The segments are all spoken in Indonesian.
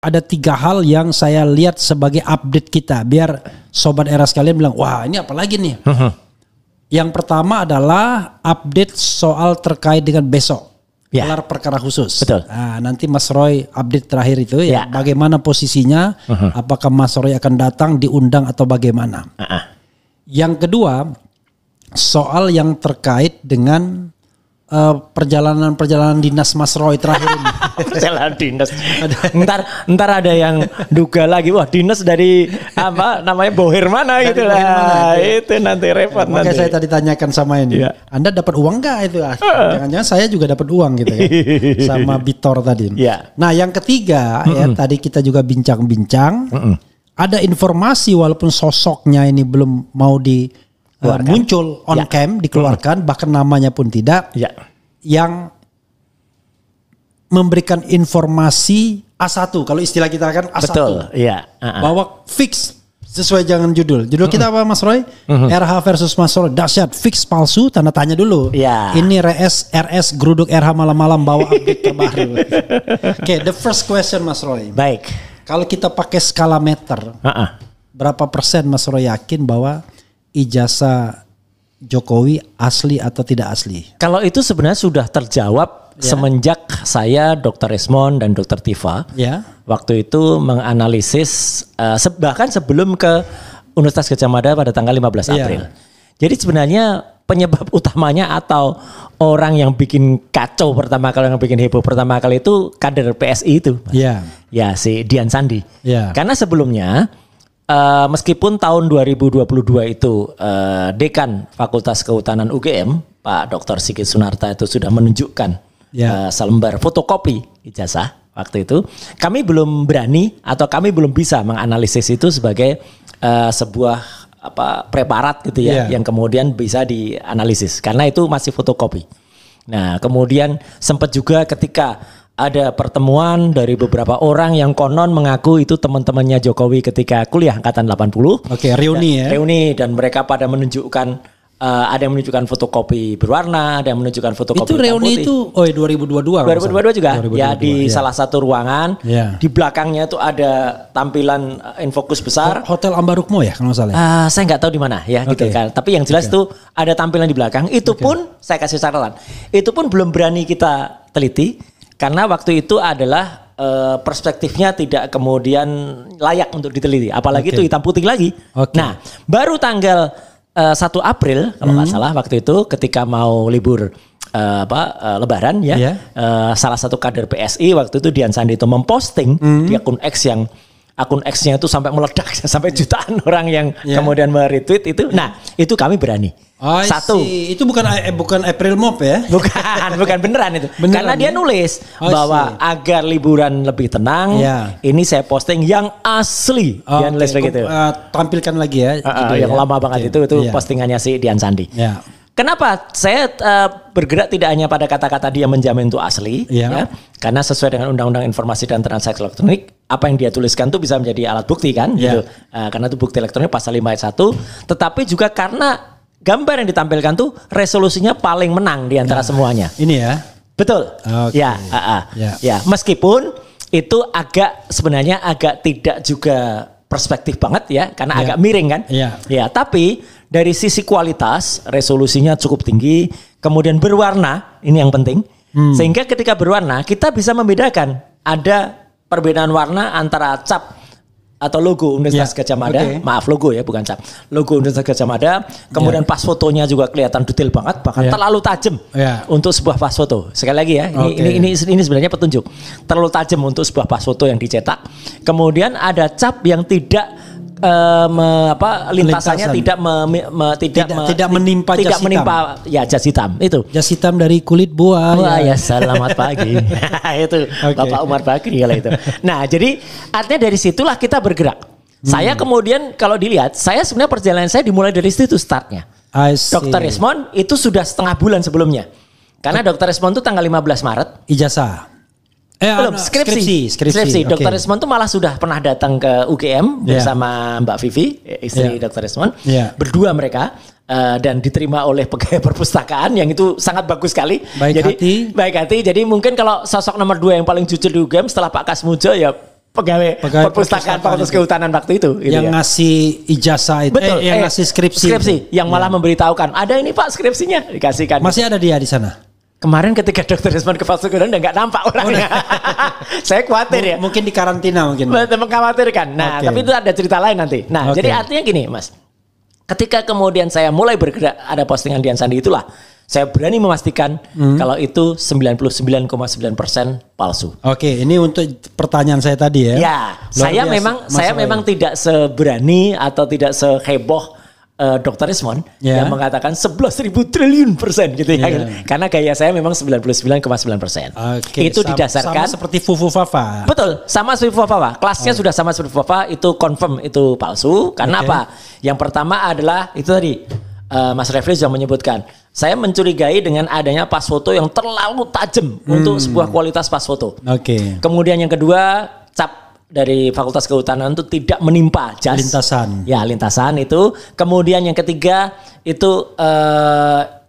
ada 3 hal yang saya lihat sebagai update kita. Biar Sobat Era sekalian bilang, wah ini apa lagi nih? Yang pertama adalah update soal terkait dengan besok. Gelar perkara khusus. Betul. Nah, nanti Mas Roy update terakhir itu ya. Bagaimana posisinya? Apakah Mas Roy akan datang, diundang atau bagaimana? Yang kedua, soal yang terkait dengan perjalanan dinas Mas Roy terakhir ini. Perjalanan dinas. Ntar ada yang duga lagi, wah dinas dari apa namanya Bohir mana gitu lah. Itu nanti repot nanti. Makanya saya tadi tanyakan sama ini. Anda dapat uang nggak itu? Jangan-jangan saya juga dapat uang gitu ya. Sama Bitor tadi. Nah yang ketiga ya tadi kita juga bincang-bincang. Ada informasi walaupun sosoknya ini belum mau muncul on cam, dikeluarkan, bahkan namanya pun tidak, yang memberikan informasi A1, kalau istilah kita kan A1. Betul, bahwa fix sesuai jangan judul. Judul kita apa Mas Roy? RH versus Mas Roy, dahsyat, fix palsu, tanda tanya dulu. Ini RS geruduk RH malam-malam bawa update terbaru. Oke, the first question Mas Roy. Baik. Kalau kita pakai skala meter, berapa persen Mas Roy yakin bahwa ijazah Jokowi asli atau tidak asli? Kalau itu sebenarnya sudah terjawab semenjak saya Dr. Resmond dan Dr. Tifa waktu itu menganalisis bahkan sebelum ke Universitas Gadjah Mada pada tanggal 15 April. Jadi sebenarnya penyebab utamanya atau orang yang bikin kacau pertama kali, yang bikin heboh pertama kali itu kader PSI itu. Ya si Dian Sandi. Karena sebelumnya meskipun tahun 2022 itu Dekan Fakultas Kehutanan UGM Pak Dr. Sigit Sunarta itu sudah menunjukkan selembar fotokopi ijazah waktu itu, kami belum berani atau kami belum bisa menganalisis itu sebagai sebuah preparat gitu ya yang kemudian bisa dianalisis karena itu masih fotokopi. Nah kemudian sempat juga ketika ada pertemuan dari beberapa orang yang konon mengaku itu teman-temannya Jokowi ketika kuliah angkatan 80. Reuni dan mereka pada menunjukkan ada yang menunjukkan fotokopi berwarna, ada yang menunjukkan fotokopi itu reuni itu 2022 juga 2022 ya di salah satu ruangan di belakangnya itu ada tampilan infokus besar Hotel Ambarukmo ya kalau nggak salah. Saya nggak tahu di mana ya gitu kan, tapi yang jelas itu ada tampilan di belakang itu pun saya kasih catatan itu pun belum berani kita teliti karena waktu itu adalah perspektifnya tidak kemudian layak untuk diteliti apalagi itu hitam putih lagi. Nah baru tanggal 1 April kalau nggak salah waktu itu ketika mau libur Lebaran salah satu kader PSI waktu itu Dian Sandi itu memposting di akun X yang akun X-nya itu sampai meledak sampai jutaan orang yang kemudian meretweet itu. Nah itu kami berani. Satu itu bukan April Mop ya? Bukan beneran itu. Karena dia nulis bahwa agar liburan lebih tenang, ini saya posting yang asli. Dia nulis begitu. Tampilkan lagi ya. Yang lama banget itu postingannya si Dian Sandi. Kenapa saya bergerak tidak hanya pada kata-kata dia menjamin itu asli, karena sesuai dengan Undang-Undang Informasi dan Transaksi Elektronik, apa yang dia tuliskan itu bisa menjadi alat bukti kan, gitu. Karena itu bukti elektronik pasal 5 ayat 1, tetapi juga karena gambar yang ditampilkan tuh resolusinya paling menang di antara semuanya. Ini ya. Betul. Ya, meskipun itu sebenarnya agak tidak juga perspektif banget ya, karena agak miring kan. Ya, tapi dari sisi kualitas resolusinya cukup tinggi, kemudian berwarna, ini yang penting. Sehingga ketika berwarna kita bisa membedakan ada perbedaan warna antara cap atau logo Universitas Gadjah Mada, maaf logo ya bukan cap, logo Universitas Gadjah Mada, kemudian pas fotonya juga kelihatan detail banget, bahkan terlalu tajam untuk sebuah pas foto. Sekali lagi ya, ini sebenarnya petunjuk, terlalu tajam untuk sebuah pas foto yang dicetak. Kemudian ada cap yang tidak lintasannya tidak menimpa jas hitam itu. Jas hitam dari kulit buah. Wah ya selamat pagi. Itu Bapak Umar Bakri kalau itu. Nah jadi artinya dari situlah kita bergerak. Saya kemudian kalau dilihat, saya sebenarnya perjalanan saya dimulai dari situ startnya. Dr. Resmond itu sudah setengah bulan sebelumnya. Karena Dr. Resmond itu tanggal 15 Maret. Ijazah. Belum, skripsi. Dr. Resmond tuh malah sudah pernah datang ke UGM bersama Mbak Vivi, istri Dr. Resmond. Berdua mereka dan diterima oleh pegawai perpustakaan yang itu sangat bagus sekali. Baik hati. Jadi mungkin kalau sosok nomor 2 yang paling jujur di UGM setelah Pak Kasmujo ya pegawai perpustakaan Fakultas Kehutanan waktu itu gitu yang ngasih ijazah itu. Betul, yang ngasih skripsi yang malah memberitahukan ada ini Pak skripsinya dikasihkan. Masih ada dia di sana. Kemarin ketika Dr. Desmond ke Fakultas Kehutanan udah nggak nampak orangnya. Saya khawatir ya. Mungkin di karantina mungkin. Mengkhawatirkan. Nah, tapi itu ada cerita lain nanti. Nah, jadi artinya gini, Mas. Ketika kemudian saya mulai bergerak ada postingan Dian Sandi itulah saya berani memastikan kalau itu 99,9% palsu. Oke, ini untuk pertanyaan saya tadi ya. Ya, saya memang tidak seberani atau tidak seheboh Dr. Desmond yang mengatakan 11.000 triliun persen gitu ya. Karena gaya saya memang 99,9%. Itu didasarkan sama seperti Fufu Fafa. Betul, sama seperti Fufu Fafa. Kelasnya sudah sama seperti Fufu Fafa, itu confirm itu palsu. Karena apa? Yang pertama adalah itu tadi Mas Refli sudah menyebutkan, saya mencurigai dengan adanya pas foto yang terlalu tajam untuk sebuah kualitas pas foto. Kemudian yang kedua, cap dari Fakultas Kehutanan itu tidak menimpa jas. Lintasan. Ya, lintasan itu. Kemudian yang ketiga itu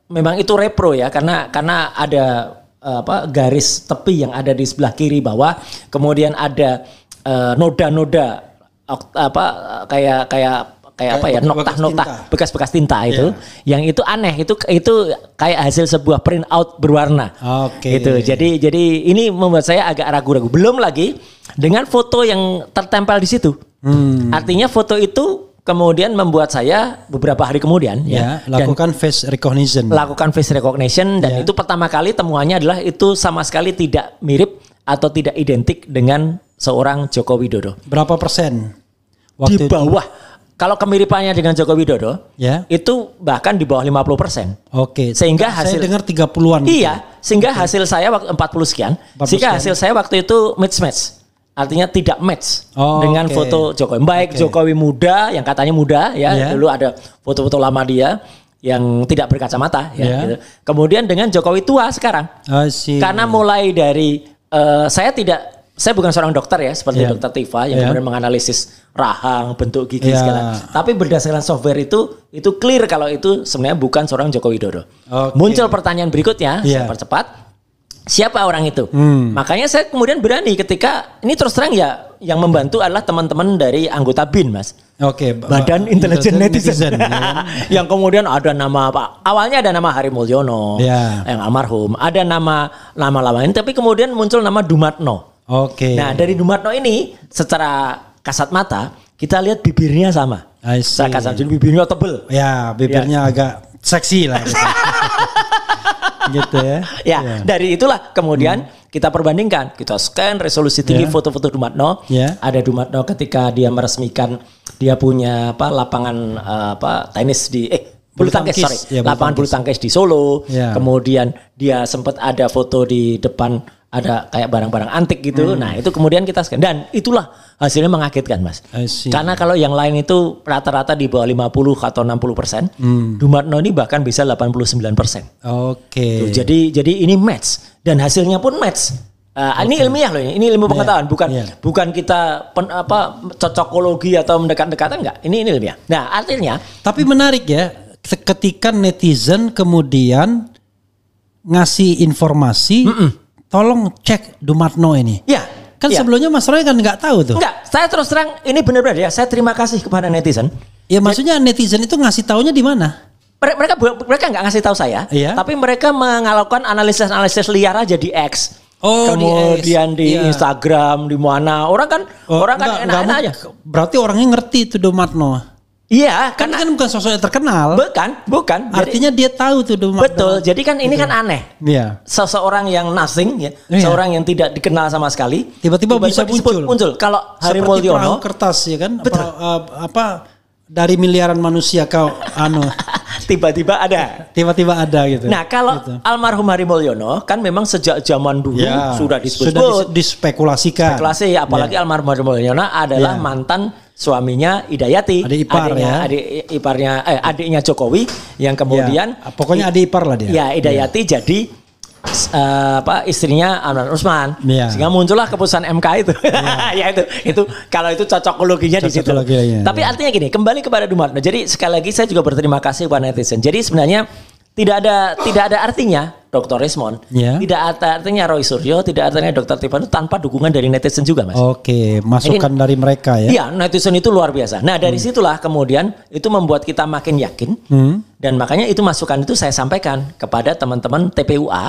memang itu repro ya, karena ada garis tepi yang ada di sebelah kiri bawah. Kemudian ada noda-noda kayak notah bekas-bekas tinta itu, yang itu aneh, itu kayak hasil sebuah print out berwarna. Itu jadi ini membuat saya agak ragu-ragu. Belum lagi dengan foto yang tertempel di situ. Artinya foto itu kemudian membuat saya beberapa hari kemudian lakukan face recognition dan itu pertama kali temuannya adalah itu sama sekali tidak mirip atau tidak identik dengan seorang Joko Widodo. Berapa persen? Di bawah. Kalau kemiripannya dengan Joko Widodo, itu bahkan di bawah 50%. Sehingga hasil saya dengar 30-an. Iya, sehingga hasil saya waktu 40 sekian. Sehingga hasil saya waktu itu mismatch. Artinya tidak match dengan foto Jokowi. Baik Jokowi muda, yang katanya muda dulu ada foto-foto lama dia yang tidak berkacamata gitu. Kemudian dengan Jokowi tua sekarang. Karena mulai dari saya bukan seorang dokter ya, seperti Dokter Tifa yang kemudian menganalisis rahang, bentuk gigi segala. Tapi berdasarkan software itu clear kalau itu sebenarnya bukan seorang Joko Widodo. Muncul pertanyaan berikutnya, saya percepat. Siapa orang itu? Makanya saya kemudian berani ketika ini terus terang ya yang membantu adalah teman-teman dari anggota BIN, Mas. Badan Intelijen Netizen. Yang kemudian ada nama apa? Awalnya ada nama Hari Mulyono, yang almarhum. Ada nama lain, tapi kemudian muncul nama Dumatno. Nah dari Dumatno ini secara kasat mata kita lihat bibirnya sama. Jadi bibirnya tebel. Ya bibirnya agak seksi lah. Gitu ya. Dari itulah kemudian kita perbandingkan, kita scan resolusi tinggi foto-foto Dumatno. Ada Dumatno ketika dia meresmikan dia punya lapangan tenis di bulu tangkis, lapangan bulu tangkis di Solo. Kemudian dia sempat ada foto di depan ada kayak barang-barang antik gitu. Nah itu kemudian kita scan dan itulah hasilnya mengagetkan, Mas. Karena kalau yang lain itu rata-rata di bawah 50 atau 60%, Dumatno ini bahkan bisa 89%. Jadi ini match dan hasilnya pun match. Ini ilmiah loh, ini ilmu pengetahuan, bukan kita cocokologi atau mendekat-dekatan enggak. Ini ilmiah. Nah artinya, tapi menarik ya, ketika netizen kemudian ngasih informasi. Tolong cek Dumatno ini. Kan sebelumnya Mas Roy kan nggak tahu tuh. Enggak, saya terus terang ini benar-benar ya. Saya terima kasih kepada netizen. Ya maksudnya netizen itu ngasih taunya di mana? Mereka nggak ngasih tahu saya, tapi mereka melakukan analisis liar aja di X. Kemudian di Instagram, di mana orang kan enak-enak aja. Berarti orangnya ngerti itu Dumatno. Iya, kan bukan sosok yang terkenal. Bukan. Artinya dia tahu tuh Dumatno. Betul. Jadi kan ini kan aneh. Seseorang yang nothing seorang yang tidak dikenal sama sekali, tiba-tiba bisa muncul. Kalau Hari Mulyono kertas ya kan, dari miliaran manusia tiba-tiba ada gitu. Nah, kalau almarhum Hari Mulyono kan memang sejak zaman dulu sudah dispekulasikan. Apalagi almarhum Hari Mulyono adalah mantan suaminya Hidayati, adiknya Jokowi yang kemudian pokoknya adik ipar lah dia. Ya, Hidayati jadi istrinya Anwar Usman. Sehingga muncullah keputusan MK itu. itu kalau itu cocokologinya di situ. Tapi artinya gini, kembali kepada Dumatno. Jadi sekali lagi saya juga berterima kasih kepada netizen. Jadi sebenarnya tidak ada artinya Dr. Resmond, tidak ada artinya Roy Suryo, tidak artinya Dr. Tifa itu tanpa dukungan dari netizen juga, Mas. Oke, masukan dari mereka ya. Iya, netizen itu luar biasa. Nah, dari situlah kemudian itu membuat kita makin yakin. Dan makanya itu masukan itu saya sampaikan kepada teman-teman TPUA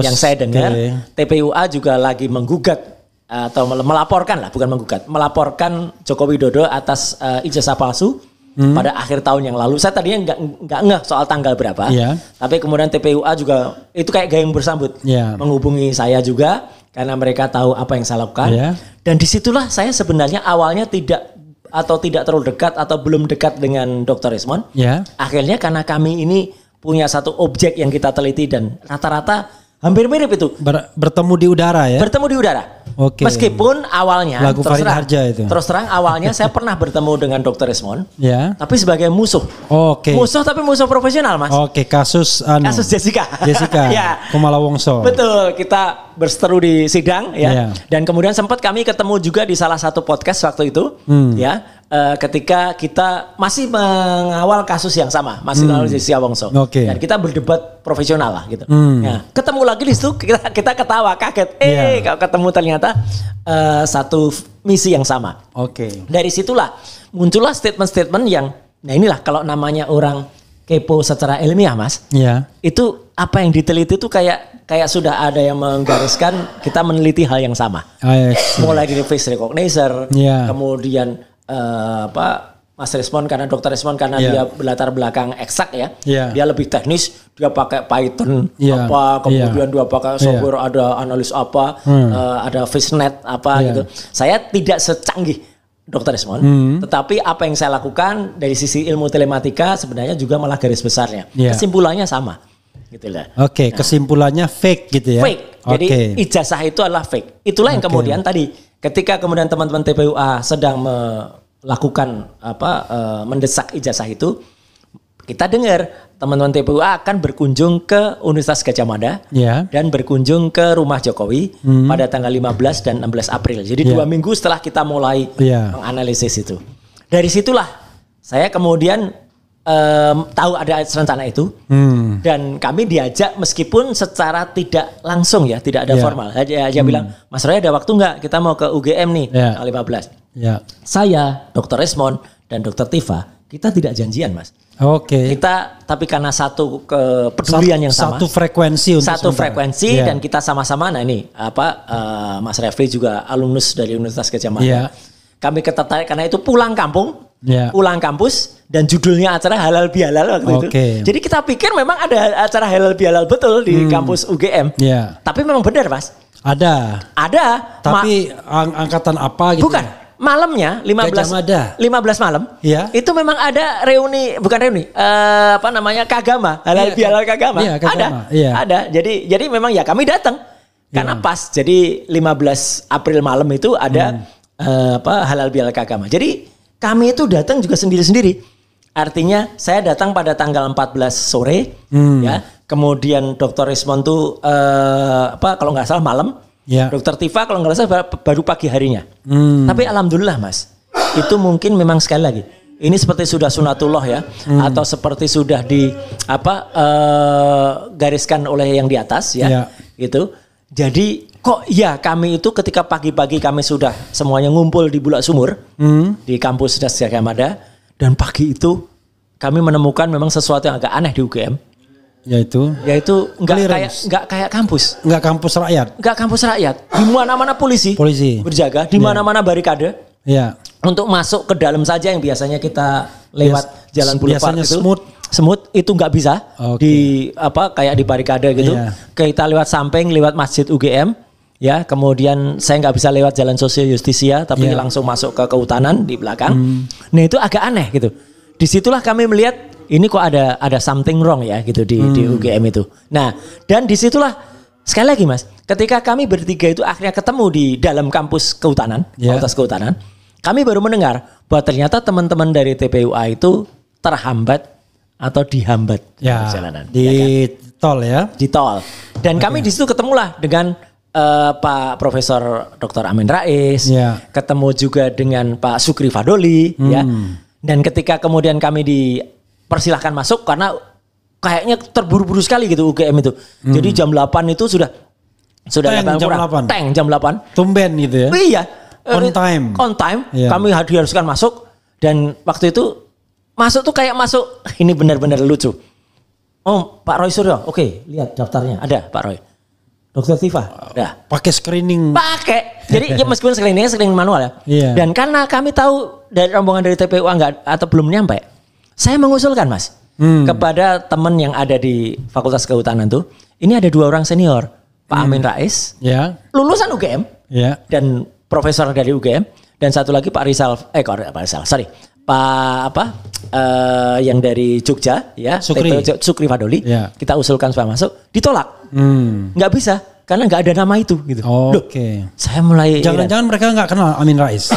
yang saya dengar TPUA juga lagi menggugat atau melaporkan lah, bukan menggugat, melaporkan Joko Widodo atas ijazah palsu pada akhir tahun yang lalu. Saya tadinya nggak ngeh soal tanggal berapa, tapi kemudian TPUA juga itu kayak gayung bersambut menghubungi saya juga karena mereka tahu apa yang saya lakukan. Dan disitulah saya sebenarnya awalnya tidak terlalu dekat atau belum dekat dengan Dr. Resmond. Akhirnya karena kami ini punya satu objek yang kita teliti dan rata-rata hampir mirip itu. Bertemu di udara ya? Bertemu di udara. Oke. Meskipun awalnya lagu Farid Harja itu. Terus terang awalnya saya pernah bertemu dengan Dr. Resmond. Tapi sebagai musuh. Musuh tapi musuh profesional, Mas. Kasus Jessica. Kumala Wongso. Betul, kita berseteru di sidang ya. Dan kemudian sempat kami ketemu juga di salah satu podcast waktu itu ya. Ketika kita masih mengawal kasus yang sama, masih mengawal Jessica Wongso. Dan kita berdebat profesional lah gitu. Nah, ketemu lagi di situ kita ketawa kaget. Kalau ketemu ternyata satu misi yang sama. Dari situlah muncullah statement-statement yang, nah inilah kalau namanya orang kepo secara ilmiah, Mas. Itu apa yang diteliti itu kayak sudah ada yang menggariskan kita meneliti hal yang sama. Mulai dari face recognizer, kemudian Mas Resmond karena Dr. Resmond karena dia berlatar belakang eksak ya. Dia lebih teknis, dia pakai Python kemudian dia pakai software ada analis ada FaceNet gitu. Saya tidak secanggih Dr. Resmond, tetapi apa yang saya lakukan dari sisi ilmu telematika sebenarnya juga malah garis besarnya. Kesimpulannya sama. Gitu lah. Kesimpulannya fake gitu ya. Fake. Jadi ijazah itu adalah fake. Itulah yang kemudian tadi ketika kemudian teman-teman TPUA sedang melakukan mendesak ijazah itu, kita dengar teman-teman TPUA akan berkunjung ke Universitas Gadjah Mada dan berkunjung ke rumah Jokowi pada tanggal 15 dan 16 April. Jadi 2 minggu setelah kita mulai menganalisis itu. Dari situlah saya kemudian tahu ada rencana itu dan kami diajak meskipun secara tidak langsung ya, tidak ada formal. Dia bilang, Mas Roy ada waktu nggak? Kita mau ke UGM nih tanggal 15. Saya, Dr. Resmond dan Dr. Tifa, kita tidak janjian, Mas. Kita tapi karena satu kepedulian yang sama, satu frekuensi dan kita sama-sama. Nah ini Mas Refli juga alumnus dari Universitas Gadjah Mada. Kami tertarik karena itu pulang kampung. Pulang kampus dan judulnya acara halal bihalal waktu itu. Jadi kita pikir memang ada acara halal bihalal betul di kampus UGM. Tapi memang benar, Mas. Ada. Tapi angkatan apa gitu? Bukan. Malamnya 15 malam. Itu memang ada bukan reuni. Kagama, halal bihalal kagama. Ada. Jadi memang ya kami datang. Karena pas. Jadi 15 April malam itu ada halal bihalal kagama. Jadi kami itu datang juga sendiri-sendiri. Artinya saya datang pada tanggal 14 sore ya. Kemudian Dr. Resmond tuh kalau nggak salah malam. Dr. Tifa kalau nggak salah baru pagi harinya. Tapi alhamdulillah, Mas. Itu mungkin memang sekali lagi. Ini seperti sudah sunatullah ya, atau seperti sudah gariskan oleh yang di atas ya. Gitu. Jadi kok ya kami itu ketika pagi-pagi kami sudah semuanya ngumpul di Bulak Sumur di kampus Gadjah Mada dan pagi itu kami menemukan memang sesuatu yang agak aneh di UGM. Yaitu nggak kayak kampus. Nggak kampus rakyat. Di mana-mana polisi berjaga, di mana-mana barikade. Untuk masuk ke dalam saja yang biasanya kita lewat jalan boulevard itu semut itu nggak bisa kayak di barikade gitu. Kita lewat samping, lewat masjid UGM. Ya, kemudian saya nggak bisa lewat jalan Sosial Justisia, tapi langsung masuk ke kehutanan di belakang. Nah itu agak aneh gitu. Disitulah kami melihat ini kok ada something wrong ya gitu di UGM itu. Nah dan disitulah sekali lagi, Mas, ketika kami bertiga itu akhirnya ketemu di dalam kampus kehutanan, fakultas kehutanan, kami baru mendengar bahwa ternyata teman-teman dari TPUA itu terhambat atau dihambat perjalanan di tol ya. Di tol. Dan kami di situ ketemulah dengan Pak Profesor Dr. Amin Rais, ketemu juga dengan Pak Sukri Fadoli, ya. Dan ketika kemudian kami dipersilahkan masuk karena kayaknya terburu-buru sekali gitu UGM itu. Jadi jam 8 itu sudah jam 8. Tumben gitu ya. Iya. On time. Yeah. Kami diharuskan masuk dan waktu itu masuk tuh kayak masuk ini benar-benar lucu. Oh, Pak Roy Suryo. Oke, lihat daftarnya. Ada Pak Roy. Dokter Tifa. Ada. Pakai screening. Pakai. Jadi ya meskipun screening manual ya. Yeah. Dan karena kami tahu dari rombongan dari TPU enggak atau belum nyampe, saya mengusulkan Mas kepada teman yang ada di Fakultas Kehutanan tuh. Ini ada 2 orang senior, Pak Amin Rais, lulusan UGM, dan profesor dari UGM, dan satu lagi Pak Rizal, yang dari Jogja, ya, Sukri Fadoli, kita usulkan supaya masuk, ditolak, nggak bisa, karena nggak ada nama itu, gitu. Oke. Saya mulai. Jangan-jangan mereka nggak kenal Amin Rais.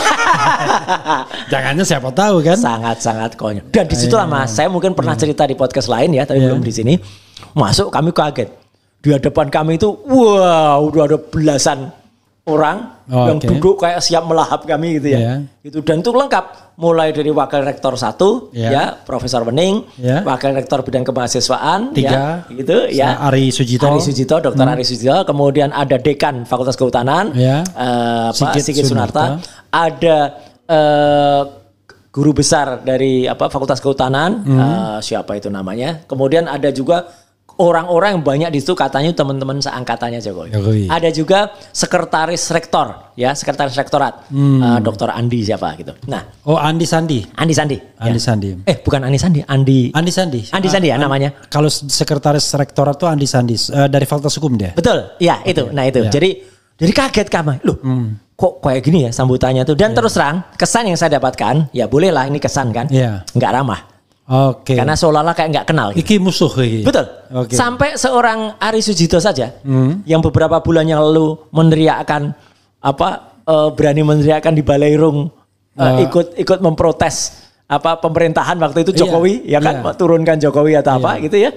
Jangannya siapa tahu kan? Sangat konyol. Dan disitulah Mas, saya mungkin pernah cerita di podcast lain ya, tapi belum di sini. Masuk kami kaget. Di hadapan kami itu, udah ada belasan orang yang duduk kayak siap melahap kami gitu ya. Itu dan itu lengkap mulai dari wakil rektor 1 ya Profesor Wening, wakil rektor bidang kemahasiswaan 3 ya gitu ya. Ari Sujito, Dr. Ari Sujito, kemudian ada dekan Fakultas Kehutanan Pak Sigit Sunarta, ada guru besar dari Fakultas Kehutanan siapa itu namanya. Kemudian ada juga orang-orang yang banyak di situ katanya teman-teman seangkatannya Jokowi. Ada juga sekretaris rektor, ya sekretaris rektorat, Dr. Andi siapa gitu. Nah, Andi Sandi. Bukan Andi Sandi, Andi Sandi ya namanya. Kalau sekretaris rektorat tuh Andi Sandi dari Fakultas Hukum dia. Betul, ya itu. Nah itu. Jadi kaget kami. Loh, kok kayak gini ya sambutannya tuh. Dan terus terang kesan yang saya dapatkan, ya bolehlah ini kesan kan, nggak ramah. Karena seolah-olah kayak nggak kenal. Iki musuh. Betul. Sampai seorang Ari Sujito saja yang beberapa bulan yang lalu meneriakkan berani meneriakkan di Balairung ikut memprotes pemerintahan waktu itu Jokowi ya kan turunkan Jokowi atau gitu ya.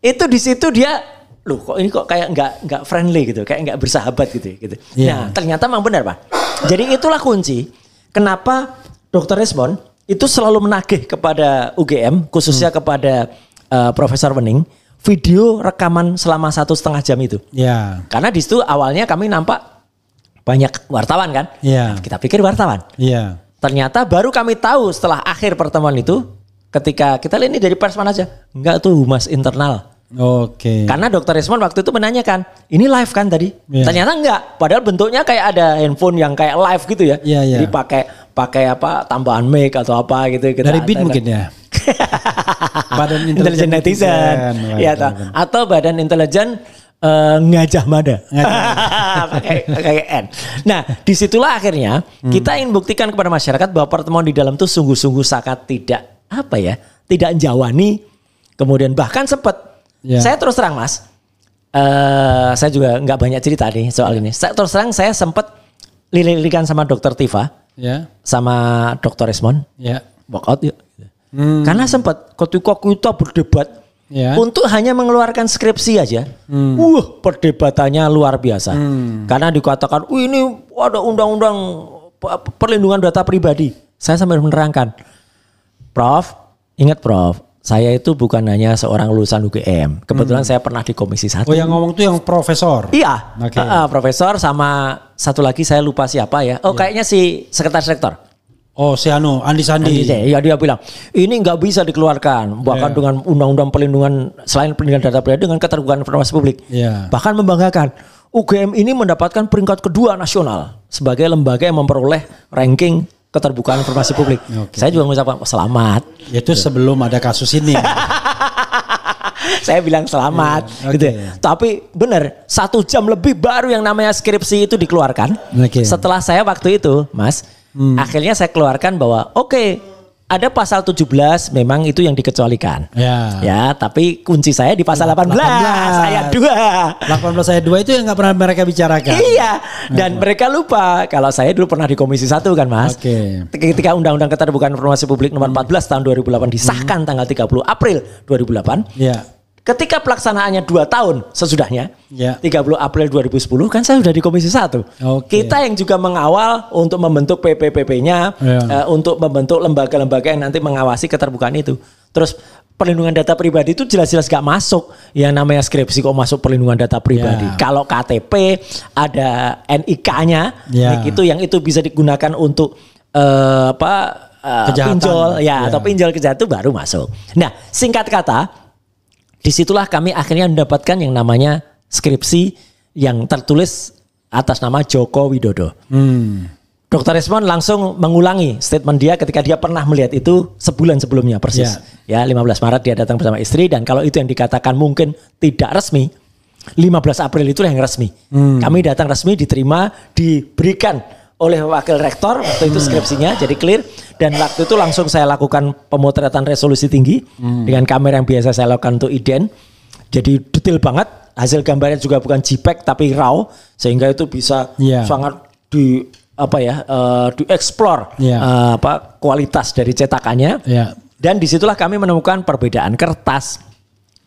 Itu di situ dia loh kok ini kok kayak nggak friendly gitu, kayak nggak bersahabat gitu. Nah ternyata memang benar Pak. Jadi itulah kunci kenapa Dr. Resmond itu selalu menagih kepada UGM, khususnya kepada Profesor Wening, video rekaman selama 1,5 jam itu. Karena di situ awalnya kami nampak banyak wartawan kan. Kita pikir wartawan. Ternyata baru kami tahu setelah akhir pertemuan itu, ketika kita lihat ini dari pers mana aja, enggak tuh humas internal. Karena Dr. Resmond waktu itu menanyakan, ini live kan tadi? Ternyata enggak, padahal bentuknya kayak ada handphone yang kayak live gitu ya. Jadi pakai tambahan mic atau apa gitu. Dari BIN mungkin ya. Badan Intelijen Netizen. Atau Badan Intelijen Ngajah Mada. pakai N. Nah, disitulah akhirnya kita ingin buktikan kepada masyarakat bahwa pertemuan di dalam itu sungguh-sungguh sangat tidak jawani. Kemudian bahkan sempat saya terus terang Mas, saya juga nggak banyak cerita nih soal ini. Saya terus terang saya sempat lirik-lirikan sama Dokter Tifa, sama Dokter Resmond, walkout yuk. Karena sempat ketika kita berdebat untuk hanya mengeluarkan skripsi aja, perdebatannya luar biasa. Karena dikatakan, ini ada undang-undang perlindungan data pribadi. Saya sampai menerangkan, Prof, ingat Prof. Saya itu bukan hanya seorang lulusan UGM. Kebetulan saya pernah di Komisi 1. Yang ngomong tuh yang profesor? Iya, profesor sama satu lagi saya lupa siapa ya. Kayaknya si sekretaris rektor. Si Andi Sandi. Iya dia bilang, ini nggak bisa dikeluarkan. Bahkan dengan undang-undang perlindungan, selain perlindungan data pribadi dengan keterbukaan informasi publik. Bahkan membanggakan, UGM ini mendapatkan peringkat kedua nasional sebagai lembaga yang memperoleh ranking keterbukaan informasi publik. Saya juga mengucapkan selamat. Itu sebelum ada kasus ini. Saya bilang selamat gitu ya. Tapi benar 1 jam lebih baru yang namanya skripsi itu dikeluarkan. Setelah saya waktu itu Mas, akhirnya saya keluarkan bahwa ada pasal 17 memang itu yang dikecualikan. Ya, tapi kunci saya di pasal 18 ayat 2. 18 ayat 2 itu yang nggak pernah mereka bicarakan. Iya, dan mereka lupa kalau saya dulu pernah di Komisi 1 kan Mas. Ketika Undang-Undang Keterbukaan Informasi Publik nomor 14 tahun 2008 disahkan tanggal 30 April 2008. Ketika pelaksanaannya 2 tahun sesudahnya, 30 April 2010 kan saya sudah di Komisi 1. Kita yang juga mengawal untuk membentuk PPPP-nya, untuk membentuk lembaga-lembaga yang nanti mengawasi keterbukaan itu. Terus perlindungan data pribadi itu jelas-jelas gak masuk. Yang namanya skripsi kok masuk perlindungan data pribadi. Kalau KTP ada NIK-nya, itu yang itu bisa digunakan untuk pinjol atau pinjol kejahatan itu baru masuk. Nah, singkat kata, disitulah kami akhirnya mendapatkan yang namanya skripsi yang tertulis atas nama Joko Widodo. Dr. Resmond langsung mengulangi statement dia ketika dia pernah melihat itu sebulan sebelumnya persis. 15 Maret dia datang bersama istri, dan kalau itu yang dikatakan mungkin tidak resmi, 15 April itu yang resmi. Kami datang resmi, diterima, diberikan oleh wakil rektor waktu itu skripsinya, jadi clear. Dan waktu itu langsung saya lakukan pemotretan resolusi tinggi dengan kamera yang biasa saya lakukan untuk IDEN. Jadi detail banget, hasil gambarnya juga bukan JPEG tapi RAW, sehingga itu bisa sangat dieksplor kualitas dari cetakannya. Dan disitulah kami menemukan perbedaan kertas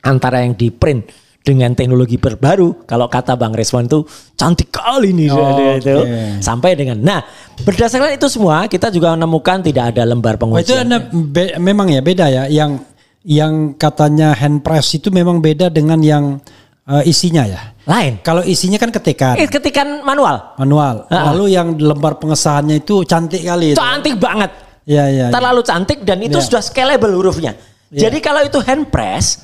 antara yang di print dengan teknologi terbaru. Kalau kata Bang Resmond itu cantik kali nih sampai dengan. Nah, berdasarkan itu semua kita juga menemukan tidak ada lembar pengujian. Memang ya beda ya, yang katanya hand press itu memang beda dengan yang isinya ya. Lain. Kalau isinya kan ketikan. Ketikan manual. Lalu yang lembar pengesahannya itu cantik kali. Cantik banget. Terlalu cantik, dan itu sudah scalable hurufnya. Jadi kalau itu hand press,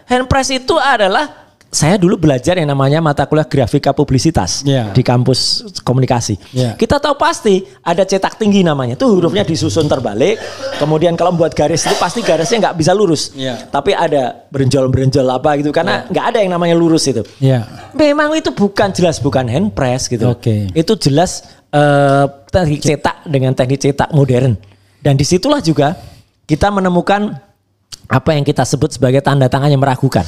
hand press itu adalah, saya dulu belajar yang namanya mata kuliah grafika publisitas di kampus komunikasi. Kita tahu pasti ada cetak tinggi namanya. Itu hurufnya disusun terbalik. Kemudian kalau membuat garis itu pasti garisnya nggak bisa lurus. Tapi ada berenjol-berenjol apa gitu. Karena nggak ada yang namanya lurus itu. Memang itu bukan hand press gitu. Itu jelas teknik cetak dengan teknik cetak modern. Dan disitulah juga kita menemukan apa yang kita sebut sebagai tanda tangan yang meragukan.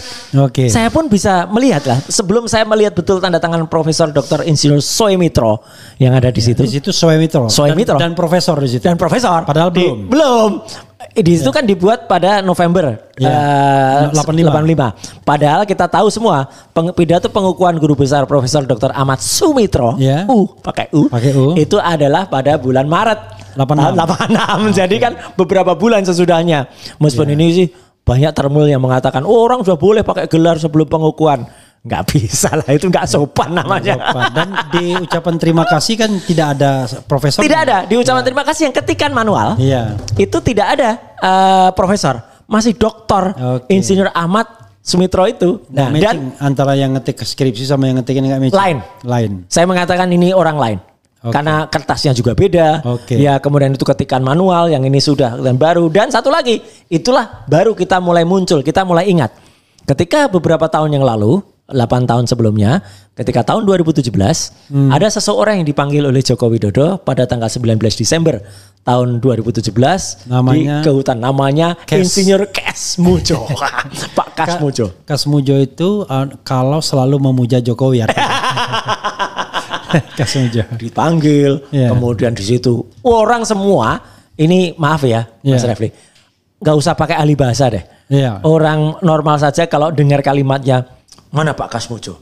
Saya pun bisa melihat lah. Sebelum saya melihat betul tanda tangan Profesor Dr. Insinyur Soemitro yang ada di situ. Di situ Soemitro. Dan profesor di situ. Dan profesor. Padahal belum. Di situ kan dibuat pada November 85. Padahal kita tahu semua pidato pengukuhan guru besar Profesor Dr. Ahmad Sumitro, pakai U, itu adalah pada bulan Maret 86. Jadi kan beberapa bulan sesudahnya. Meskipun ini sih banyak termul yang mengatakan orang sudah boleh pakai gelar sebelum pengukuhan. Nggak bisa lah, itu nggak sopan namanya. Dan di ucapan terima kasih kan tidak ada profesor. Tidak ada di ucapan terima kasih yang ketikan manual. Itu tidak ada profesor, masih doktor Insinyur Ahmad Sumitro itu. Nah, dan antara yang ngetik skripsi sama yang ngetik ini nggak matching. Lain. Saya mengatakan ini orang lain. Karena kertasnya juga beda. Ya, kemudian itu ketikan manual, yang ini sudah dan baru. Dan satu lagi, itulah baru kita mulai muncul, kita mulai ingat. Ketika beberapa tahun yang lalu, 8 tahun sebelumnya, ketika tahun 2017, ada seseorang yang dipanggil oleh Joko Widodo pada tanggal 19 Desember tahun 2017 di Kehutan, namanya Insinyur Kasmujo. Pak Kasmujo. Kasmujo itu kalau selalu memuja Jokowi. Kasmujo dipanggil, kemudian di situ orang semua ini, maaf ya Mas Refli, nggak usah pakai ahli bahasa deh. Orang normal saja kalau dengar kalimatnya, mana Pak Kasmujo?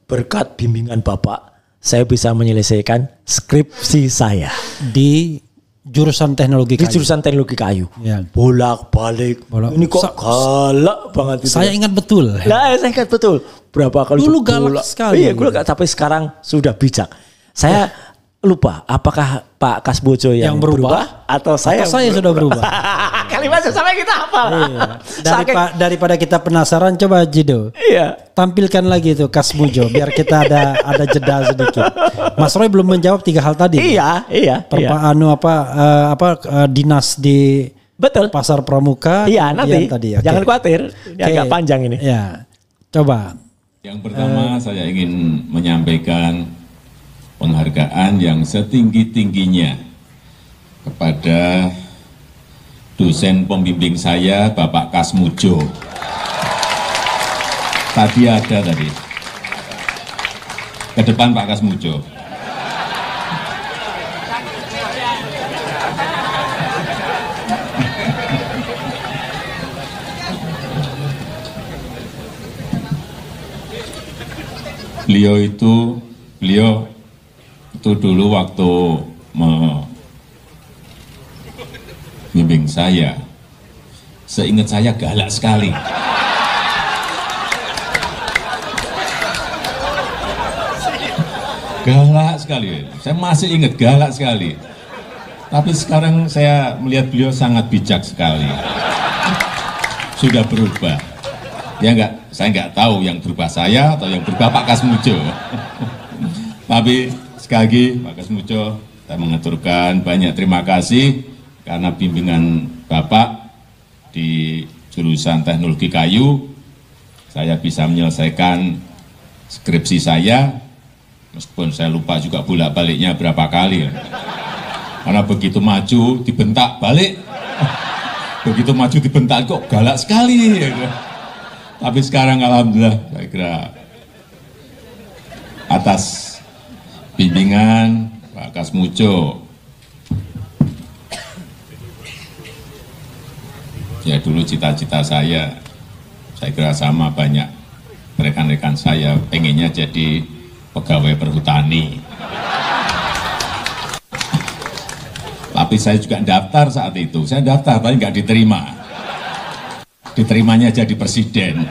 Berkat bimbingan Bapak, saya bisa menyelesaikan skripsi saya di jurusan teknologi kayu. Di jurusan teknologi kayu. Bolak-balik. Ini kok galak banget itu. Saya ingat betul. Saya ingat betul. Berapa kali dulu galak sekali. Iya, galak, tapi sekarang sudah bijak. Saya lupa apakah Pak Kasmujo yang berubah atau saya sudah berubah. Kalimatnya sampai kita hafal. Daripada kita penasaran, coba Jido. Tampilkan lagi itu Kasmujo biar kita ada jeda sedikit. Mas Roy belum menjawab 3 hal tadi. Dinas di Pasar Pramuka. Nanti. Jangan khawatir, agak panjang ini. Coba. Yang pertama saya ingin menyampaikan penghargaan yang setinggi-tingginya kepada dosen pembimbing saya, Bapak Kasmujo. Tadi. Ke depan Pak Kasmujo. Beliau itu dulu waktu membimbing saya seingat saya galak sekali. Galak sekali, saya masih ingat galak sekali. Tapi sekarang saya melihat beliau sangat bijak sekali. Sudah berubah. Ya enggak, saya enggak tahu yang berubah saya atau yang berubah Pak Kasmujo. Tapi sekali lagi Pak Kasmujo, saya mengaturkan banyak terima kasih karena bimbingan Bapak di jurusan teknologi kayu, saya bisa menyelesaikan skripsi saya. Meskipun saya lupa juga bolak-baliknya berapa kali ya. Karena begitu maju dibentak balik. Begitu maju dibentak kok galak sekali ya. Tapi sekarang alhamdulillah saya kira atas bimbingan Pak Kasmujo. Ya dulu cita-cita saya kira sama banyak rekan-rekan saya pengennya jadi pegawai perhutani. Tapi saya juga daftar saat itu. Saya daftar tapi nggak diterima. Diterimanya jadi presiden.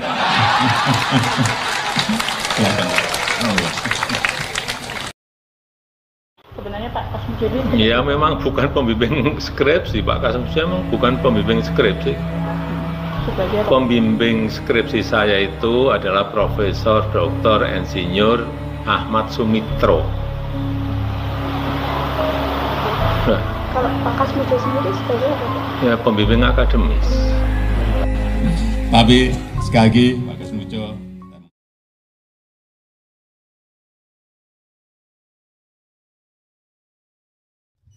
Sebenarnya Pak Kasmujo ini ya memang bukan pembimbing skripsi. Pak Kasmujo memang bukan pembimbing skripsi. Pembimbing skripsi saya itu adalah Profesor Dr. Insinyur Ahmad Sumitro. Nah, kalau Pak Kasmujo sendiri sebagai apa? Ya pembimbing akademis. Tapi sekali lagi Pak Kasmujo.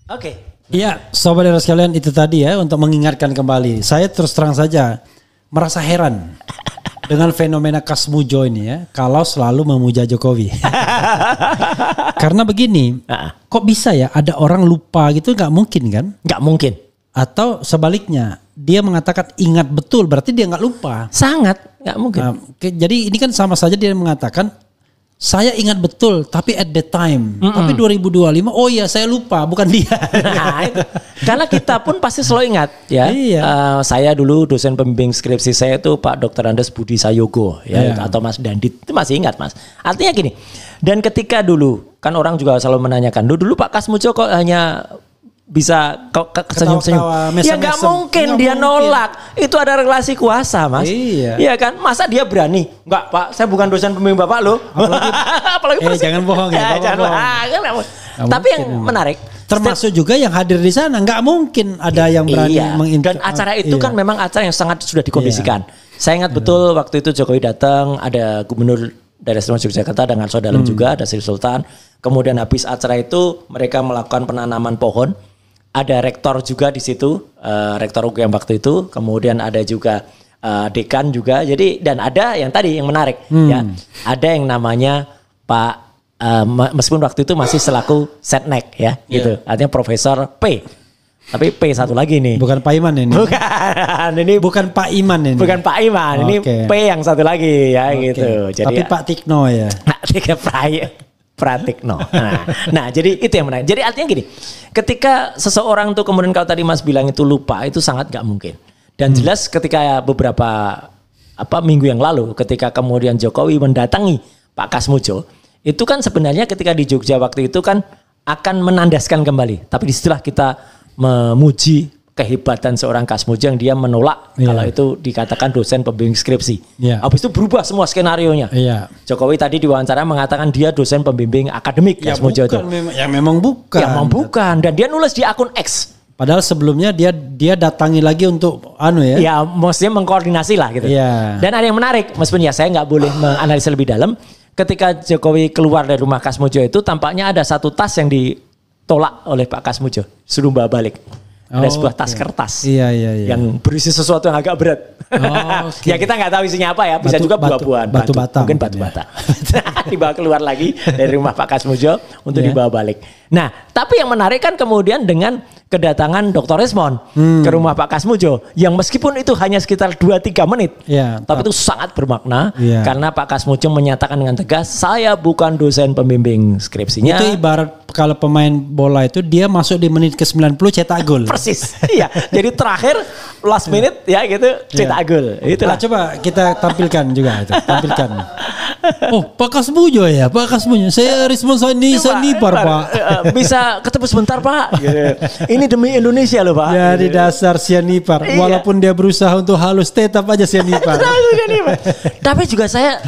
Oke. Iya, sobat daerah sekalian, itu tadi ya untuk mengingatkan kembali. Saya terus terang saja merasa heran dengan fenomena Kasmujo ini ya, kalau selalu memuja Jokowi. Karena begini, kok bisa ya ada orang lupa gitu, nggak mungkin kan? Nggak mungkin. Atau sebaliknya, dia mengatakan ingat betul, berarti dia nggak lupa. Sangat, nggak mungkin. Nah, jadi ini kan sama saja dia mengatakan, saya ingat betul, tapi at the time. Tapi 2025, oh iya saya lupa, bukan dia. Nah, itu. Karena kita pun pasti selalu ingat ya. Iya. Saya dulu dosen pembimbing skripsi saya itu Pak Dr. Andes Budi Sayogo ya, atau Mas Dandit, itu masih ingat Mas. Artinya gini, dan ketika dulu kan orang juga selalu menanyakan, dulu Pak Kasmujo kok hanya bisa senyum-senyum. Ya nggak mungkin dia nolak. Itu ada relasi kuasa, Mas. Iya kan? Masa dia berani? Enggak, Pak. Saya bukan dosen pembimbing Bapak loh. Apalagi jangan bohong ya. Tapi yang menarik, termasuk juga yang hadir di sana, nggak mungkin ada yang berani dan acara itu kan memang acara yang sangat sudah dikondisikan. Saya ingat betul waktu itu Jokowi datang, ada Gubernur Daerah Istimewa Yogyakarta dengan Sodalam juga, ada Sri Sultan. Kemudian habis acara itu mereka melakukan penanaman pohon. Ada rektor juga di situ, rektor UGM waktu itu. Kemudian ada juga dekan juga. Jadi dan ada yang tadi yang menarik ya, ada yang namanya Pak meskipun waktu itu masih selaku setnek ya, gitu. Artinya Profesor P. Tapi P satu lagi nih. Bukan Pak Iman ini. Bukan Pak Iman ini. Bukan Pak Iman, ini P yang satu lagi ya gitu. Jadi tapi Pak Tikno ya. Pratikno. Nah, jadi itu yang menarik. Jadi artinya gini, ketika seseorang tuh kemudian kalau tadi Mas bilang itu lupa, itu sangat gak mungkin. Dan jelas ketika beberapa minggu yang lalu, ketika kemudian Jokowi mendatangi Pak Kasmujo, itu kan sebenarnya ketika di Jogja waktu itu kan akan menandaskan kembali. Tapi disitulah kita memuji kehebatan seorang Kasmujo yang dia menolak kalau itu dikatakan dosen pembimbing skripsi. Habis itu berubah semua skenarionya. Jokowi tadi diwawancara mengatakan dia dosen pembimbing akademik Kasmujo itu. Memang bukan. Ya memang bukan. Dan dia nulis di akun X. Padahal sebelumnya dia datangi lagi untuk Ya maksudnya mengkoordinasi lah gitu. Dan ada yang menarik, meskipun ya saya nggak boleh menganalisa lebih dalam. Ketika Jokowi keluar dari rumah Kasmujo itu tampaknya ada satu tas yang ditolak oleh Pak Kasmujo, suruh bawa balik. Ada sebuah tas kertas yang berisi sesuatu yang agak berat. Ya kita nggak tahu isinya apa ya, bisa juga buah-buahan, mungkin batu bata. Dibawa keluar lagi dari rumah Pak Kasmujo untuk dibawa balik. Nah, tapi yang menarik kan kemudian dengan kedatangan Dr. Resmond ke rumah Pak Kasmujo yang meskipun itu hanya sekitar 2-3 menit tapi itu sangat bermakna karena Pak Kasmujo menyatakan dengan tegas saya bukan dosen pembimbing skripsinya. Itu ibarat kalau pemain bola itu dia masuk di menit ke 90 cetak gol. Persis. Iya. Jadi terakhir last minute ya gitu cetak gol. Itulah. Nah, coba kita tampilkan juga itu. Tampilkan. Oh, Pak Kasmujo ya, Pak Kasmujo. Saya respon saya nipar, Pak. Bisa ketemu sebentar, Pak. Gitu. Ini demi Indonesia loh, Pak. Ya di dasar sianipar. Walaupun dia berusaha untuk halus, tetap aja sianipar. Tapi juga saya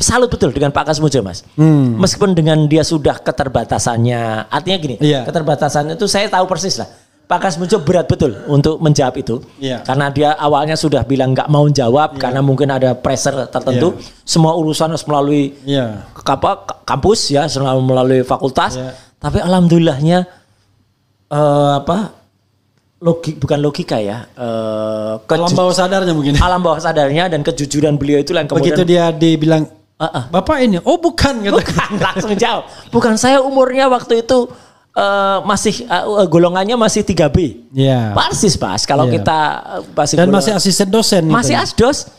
salut betul dengan Pak Kasmujo, Mas. Meskipun dengan dia sudah keterbatasannya. Artinya gini, keterbatasannya itu saya tahu persis lah. Pak Kasmujo berat betul untuk menjawab itu. Karena dia awalnya sudah bilang nggak mau jawab karena mungkin ada pressure tertentu. Semua urusan harus melalui kampus ya, selalu melalui fakultas. Tapi alhamdulillahnya bukan logika ya. Alam bawah sadarnya mungkin. Alam bawah sadarnya dan kejujuran beliau itu yang kemudian. Begitu dia dibilang, Bapak ini, oh bukan. Bukan, langsung jawab. Bukan, saya umurnya waktu itu masih golongannya masih 3B. Persis Mas kalau kita masih asisten dosen. Masih asdos.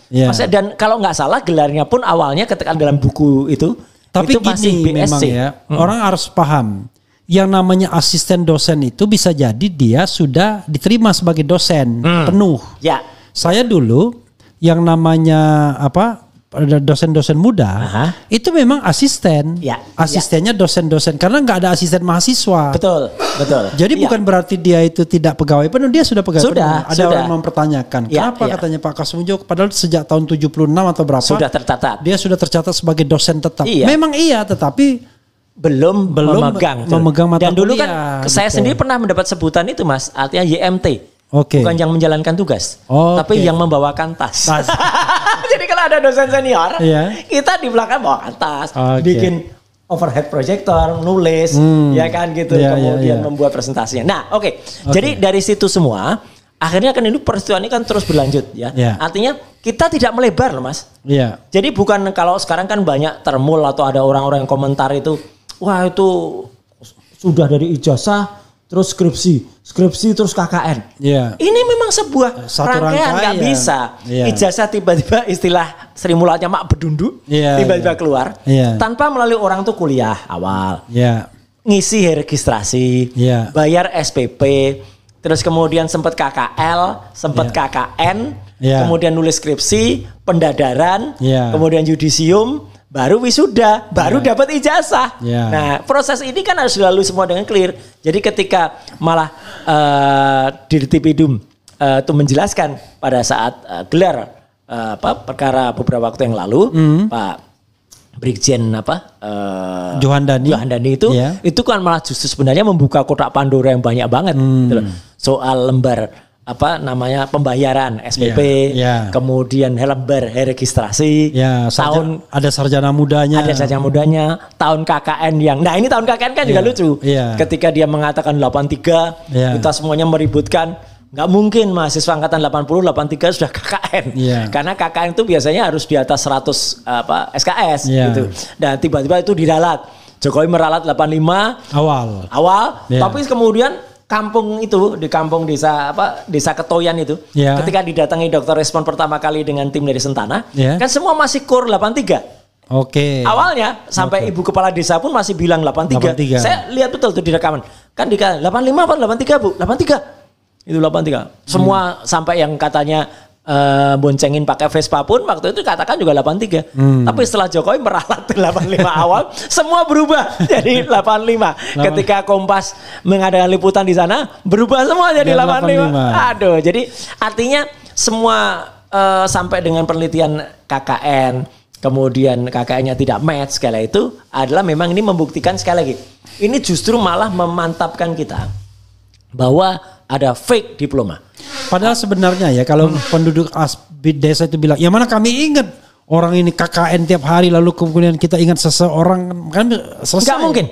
Dan kalau nggak salah gelarnya pun awalnya ketika dalam buku itu. Tapi itu gini masih BSc. Memang ya, orang harus paham. Yang namanya asisten dosen itu bisa jadi dia sudah diterima sebagai dosen penuh. Saya dulu yang namanya dosen-dosen muda itu memang asisten. Asistennya dosen-dosen karena nggak ada asisten mahasiswa. Betul. Jadi bukan berarti dia itu tidak pegawai penuh, dia sudah pegawai penuh. Ada orang mempertanyakan kenapa katanya Pak Kasmujo padahal sejak tahun 76 atau berapa sudah tercatat. Dia sudah tercatat sebagai dosen tetap. Memang tetapi belum memegang mata dan dulu kan saya sendiri pernah mendapat sebutan itu Mas, artinya YMT. Bukan yang menjalankan tugas, tapi yang membawakan tas. Jadi kalau ada dosen senior, kita di belakang bawakan tas, bikin overhead projector, nulis, ya kan gitu, kemudian membuat presentasinya. Nah, jadi dari situ semua, akhirnya kan ini peristiwa ini kan terus berlanjut, ya. Artinya kita tidak melebar loh Mas. Jadi bukan kalau sekarang kan banyak termul atau ada orang-orang yang komentar itu, wah itu sudah dari ijazah terus skripsi terus KKN. Ini memang sebuah rangkaian, nggak bisa. Ijazah tiba-tiba istilah Sri Mulatnya mak bedunduk, tiba-tiba keluar tanpa melalui orang tuh kuliah awal, ngisi registrasi, bayar SPP, terus kemudian sempat KKL, sempat KKN, kemudian nulis skripsi, pendadaran, kemudian yudisium. Baru wisuda, baru dapat ijazah. Nah, proses ini kan harus selalu semua dengan clear. Jadi ketika malah Dirtipidum itu menjelaskan pada saat gelar perkara beberapa waktu yang lalu, Pak Brigjen Johandani itu kan malah justru sebenarnya membuka kotak Pandora yang banyak banget gitu loh. Soal lembar pembayaran SPP, kemudian lembar registrasi, tahun ada sarjana mudanya, tahun KKN ini tahun KKN kan juga lucu. Ketika dia mengatakan 83, kita semuanya meributkan, nggak mungkin mahasiswa angkatan 80, 83 sudah KKN, karena KKN itu biasanya harus di atas 100 SKS gitu. Dan tiba-tiba itu diralat, Jokowi meralat 85 awal, tapi kemudian di kampung desa Ketoyan itu, ketika didatangi Dr. Resmond pertama kali dengan tim dari Sentana, kan semua masih kur 83. Awalnya sampai ibu kepala desa pun masih bilang 83. Saya lihat betul tuh di rekaman. Kan 85 apa 83 Bu? 83. Itu 83. Semua sampai yang katanya boncengin pakai Vespa pun waktu itu katakan juga 83. Tapi setelah Jokowi meralat 85 awal, semua berubah jadi 85. Ketika Kompas mengadakan liputan di sana, berubah semua jadi 85. Aduh, jadi artinya semua sampai dengan penelitian KKN, kemudian KKN-nya tidak match segala itu adalah memang ini membuktikan sekali lagi. Ini justru malah memantapkan kita bahwa ada fake diploma. Padahal sebenarnya ya kalau penduduk desa itu bilang, ya mana kami ingat orang ini KKN tiap hari lalu kemudian kita ingat seseorang kan selesai. Nggak mungkin.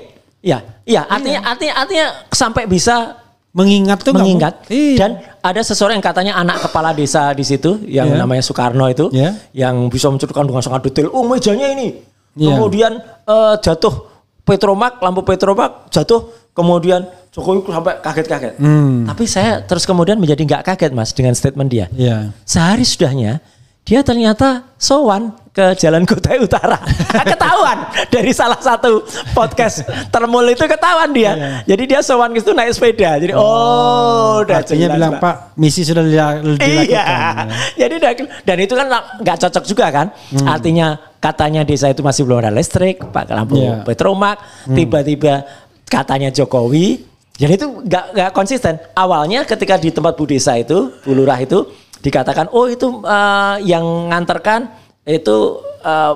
Artinya sampai bisa mengingat dan ada seseorang yang katanya anak kepala desa di situ yang namanya Soekarno itu yang bisa menceritakan dengan sangat detail. Mejanya ini. Kemudian jatuh lampu Petromak jatuh, kemudian Jokowi sampai kaget-kaget. Tapi saya terus kemudian menjadi nggak kaget Mas dengan statement dia. Sehari sudahnya dia ternyata sowan ke Jalan Kutai Utara. Ketahuan dari salah satu podcast Termul itu ketahuan dia. Jadi dia sowan itu naik sepeda. Jadi udah artinya bilang Pak, misi sudah dilakukan. Iya. Jadi dan itu kan nggak cocok juga kan. Artinya katanya desa itu masih belum ada listrik, pakai lampu Petromak, tiba-tiba katanya Jokowi. Jadi itu nggak konsisten. Awalnya ketika di tempat Bu Desa itu, Bu Lurah itu dikatakan itu yang nganterkan itu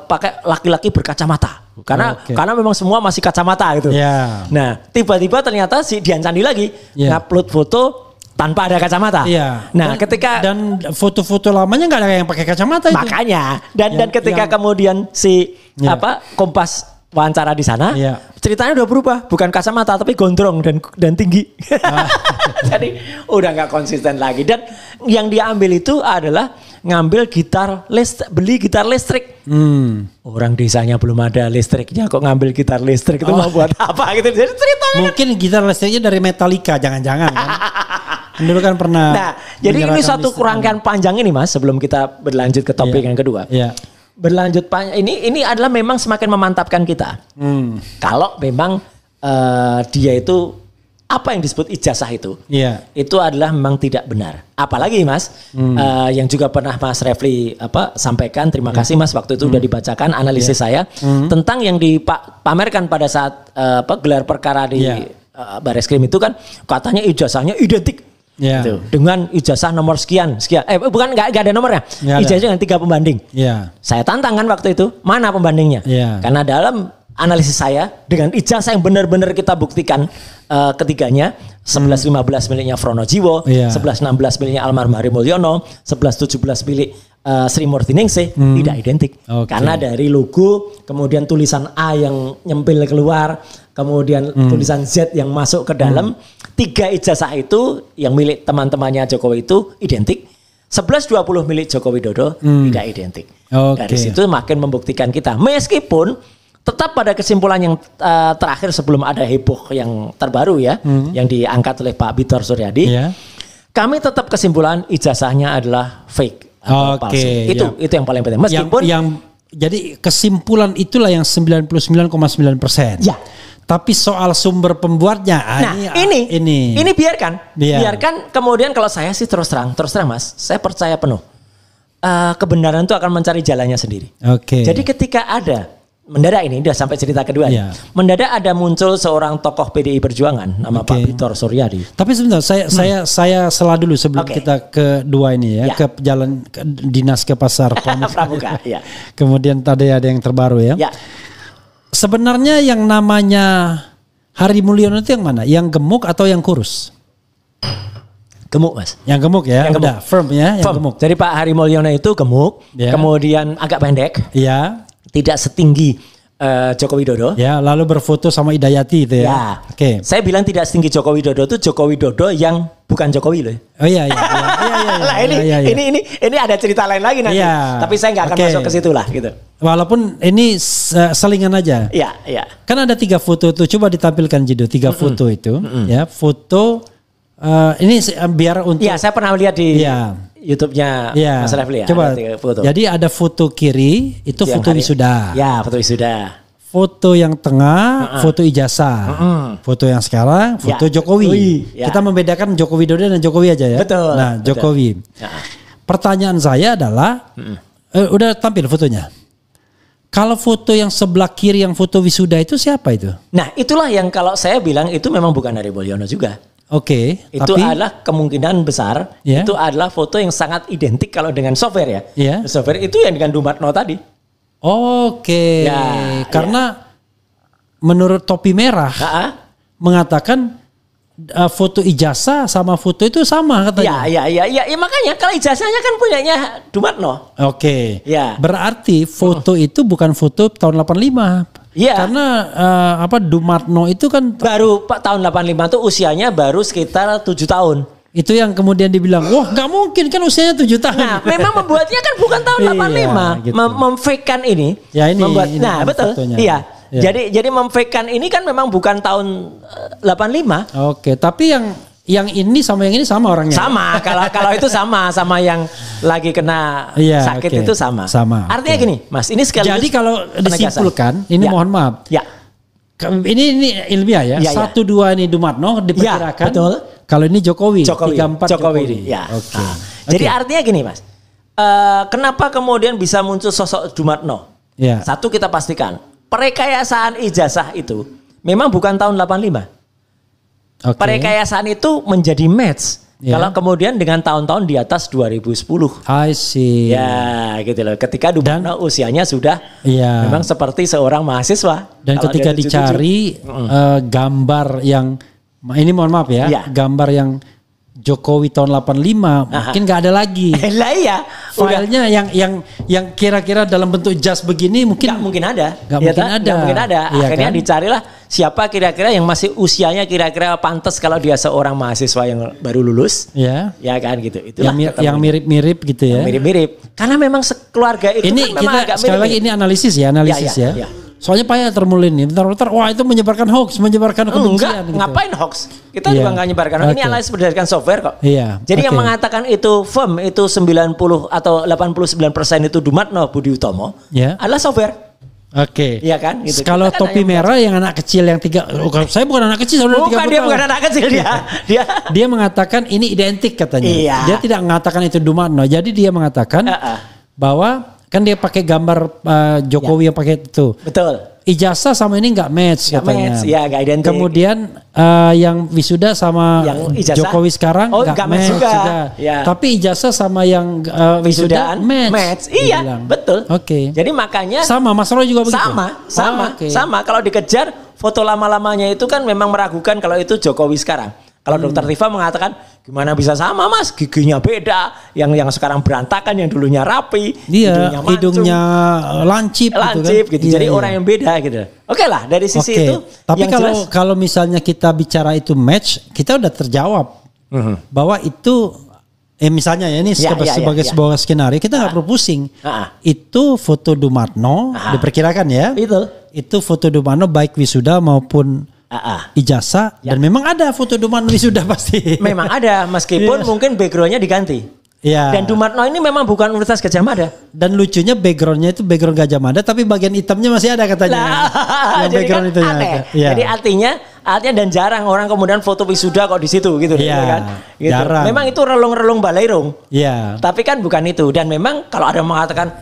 pakai laki-laki berkacamata karena memang semua masih kacamata gitu. Nah tiba-tiba ternyata si Dian Candi lagi ngupload foto tanpa ada kacamata. Nah ketika dan foto-foto lamanya nggak ada yang pakai kacamata itu. Makanya dan ketika kemudian si Kompas wawancara di sana, ceritanya udah berubah, bukan kacamata tapi gondrong dan tinggi. Jadi udah nggak konsisten lagi. Dan yang dia ambil itu adalah ngambil beli gitar listrik. Orang desanya belum ada listriknya, kok ngambil gitar listrik itu mau buat apa gitu? Jadi ceritanya mungkin gitar listriknya dari Metallica, jangan-jangan kan? Dulu kan pernah. Nah, jadi ini satu rangkaian panjang ini Mas, sebelum kita berlanjut ke topik yang kedua. Berlanjut panjang ini adalah memang semakin memantapkan kita. Kalau memang dia itu apa yang disebut ijazah itu, itu adalah memang tidak benar. Apalagi Mas, yang juga pernah Mas Refli sampaikan, terima kasih Mas, waktu itu sudah dibacakan analisis saya tentang yang dipamerkan pada saat gelar perkara di Bareskrim itu kan katanya ijazahnya identik. Gitu. Dengan ijazah nomor sekian. Bukan nggak ada nomornya. Ijazah dengan 3 pembanding. Saya tantang kan waktu itu, mana pembandingnya? Karena dalam analisis saya dengan ijazah yang benar-benar kita buktikan ketiganya 11-15 miliknya Fronojiwo, 11-16 miliknya almarhum Hari Mulyono, 11-17 milik Sri Murti Ningsih tidak identik. Karena dari logo, kemudian tulisan A yang nyempil keluar, kemudian tulisan Z yang masuk ke dalam, 3 ijazah itu yang milik teman-temannya Jokowi itu identik. 11-20 milik Joko Widodo tidak identik. Dari situ makin membuktikan kita. Meskipun tetap pada kesimpulan yang terakhir sebelum ada heboh yang terbaru yang diangkat oleh Pak Bitor Suryadi, kami tetap kesimpulan ijazahnya adalah fake atau palsu. Itu yang paling penting. Meskipun jadi kesimpulan itulah yang 99,9%. Tapi soal sumber pembuatnya, ini biarkan kemudian kalau saya sih terus terang Mas, saya percaya penuh kebenaran itu akan mencari jalannya sendiri. Jadi ketika ada mendadak ini udah sampai cerita kedua. Mendadak ada muncul seorang tokoh PDI Perjuangan nama Pak Bitor Suryadi. Tapi sebentar saya sela dulu sebelum kita kedua ini ke jalan dinas ke pasar Pramuka. Kemudian tadi ada yang terbaru Sebenarnya yang namanya Hari Mulyono itu yang mana? Yang gemuk atau yang kurus? Gemuk Mas. Yang gemuk ya? Yang udah firm ya? Yang gemuk. Jadi Pak Hari Mulyono itu gemuk, kemudian agak pendek. Tidak setinggi Joko Widodo. Lalu berfoto sama Hidayati itu ya. Saya bilang tidak setinggi Joko Widodo itu Joko Widodo yang bukan Jokowi loh. Ini ada cerita lain lagi nanti. Tapi saya nggak akan masuk ke situ lah gitu. Walaupun ini selingan aja. Kan ada 3 foto itu, coba ditampilkan Jido 3 foto itu. Foto ini biar untuk. Saya pernah lihat di YouTube-nya Mas Refli ya. Coba. Foto. Jadi ada foto kiri itu foto wisuda. Foto wisuda. Foto yang tengah foto ijazah. Foto yang sekarang foto Jokowi. Kita membedakan Jokowi Widodo dan Jokowi aja ya. Betul. Nah, Jokowi. Pertanyaan saya adalah udah tampil fotonya. Kalau foto yang sebelah kiri yang foto wisuda itu siapa itu? Nah, itulah yang kalau saya bilang itu memang bukan Hari Mulyono juga. Itu adalah kemungkinan besar itu adalah foto yang sangat identik kalau dengan software software itu yang dengan Dumatno tadi. Karena menurut Topi Merah mengatakan foto ijazah sama foto itu sama katanya. Makanya kalau ijazahnya kan punyanya Dumatno. Berarti foto itu bukan foto tahun 85. Karena Dumatno itu kan baru tahun 85 itu usianya baru sekitar 7 tahun. Itu yang kemudian dibilang, wah nggak mungkin kan usianya 7 tahun. Nah, memang membuatnya kan bukan tahun 85, gitu. Memfakekan ini. Membuat. Betul. Fotonya. Jadi memfakekan ini kan memang bukan tahun 85. Oke, tapi yang ini sama yang ini sama orangnya. Sama, kalau itu sama yang lagi kena sakit itu sama. Artinya gini, Mas, ini sekali. Jadi kalau disimpulkan, ini mohon maaf. Ya. Ini ilmiah ya. 1-2 ini Dumatno diperkirakan. Betul. Kalau ini Jokowi. 3-4 Jokowi. Ya. Oke. Jadi artinya gini, Mas. Kenapa kemudian bisa muncul sosok Dumatno? Ya. Satu kita pastikan, perekayasaan ijazah itu memang bukan tahun 85. Okay. Perekayasaan itu menjadi match. Kalau kemudian dengan tahun-tahun di atas 2010. I see. Ya gitu loh. Ketika Dumatno usianya sudah memang seperti seorang mahasiswa. Dan ketika dicari gambar yang, ini mohon maaf ya, gambar yang Jokowi tahun 85 mungkin nggak ada lagi. Lah iya. Filenya yang kira-kira dalam bentuk jas begini mungkin nggak mungkin ada. Nggak mungkin ada. Iya, akhirnya dicarilah siapa kira-kira yang masih usianya kira-kira pantas kalau dia seorang mahasiswa yang baru lulus. Ya kan gitu. Itulah yang mirip-mirip gitu ya. Mirip-mirip. Karena memang keluarga itu ini kan memang agak mirip. Sekali lagi ini analisis ya. Ya. Soalnya Pak ya termulin nih, bentar-bentar, wah itu menyebarkan hoax, menyebarkan kebencian. Enggak, gitu. Ngapain hoax? Kita juga nggak menyebarkan hoax. Ini analisis berdasarkan software kok. Jadi yang mengatakan itu firm, itu 90 atau 89% itu Dumatno Budi Utomo adalah software. Oke. Iya kan? Gitu. Kalau kan topi merah yang anak kecil yang 3, saya bukan anak kecil, saya udah 30 tahun. Dia bukan anak kecil dia mengatakan ini identik katanya. Iya. Dia tidak mengatakan itu Dumatno. Jadi dia mengatakan bahwa kan dia pakai gambar Jokowi yang pakai itu. Betul. Ijazah sama ini nggak match katanya. Nggak identik. Kemudian yang wisuda sama yang Jokowi sekarang nggak match juga. Tapi ijazah sama yang wisuda match. Iya, betul. Oke. Jadi makanya sama Mas Roy juga begitu. Sama. Kalau dikejar foto lama-lamanya itu kan memang meragukan kalau itu Jokowi sekarang. Kalau Dokter Tifa mengatakan gimana bisa sama Mas, giginya beda, yang sekarang berantakan, yang dulunya rapi, hidungnya lancip gitu. Jadi orang yang beda gitu. Oke lah dari sisi itu. Tapi kalau misalnya kita bicara itu match, kita udah terjawab bahwa itu misalnya ya ini sebagai sebuah skenario, kita nggak perlu pusing. Itu foto Dumatno diperkirakan ya. Itu foto Dumatno baik wisuda maupun ijazah dan memang ada foto Dumatno wisuda pasti. Memang ada meskipun mungkin backgroundnya diganti. Dan Dumatno ini memang bukan Universitas Gadjah Mada. Dan lucunya backgroundnya itu background Gadjah Mada tapi bagian hitamnya masih ada katanya. Yang background kan itu aneh. Jadi artinya dan jarang orang kemudian foto wisuda kok di situ gitu kan. Gitu. Jarang. Memang itu relung-relung balairung. Tapi kan bukan itu dan memang kalau ada yang mengatakan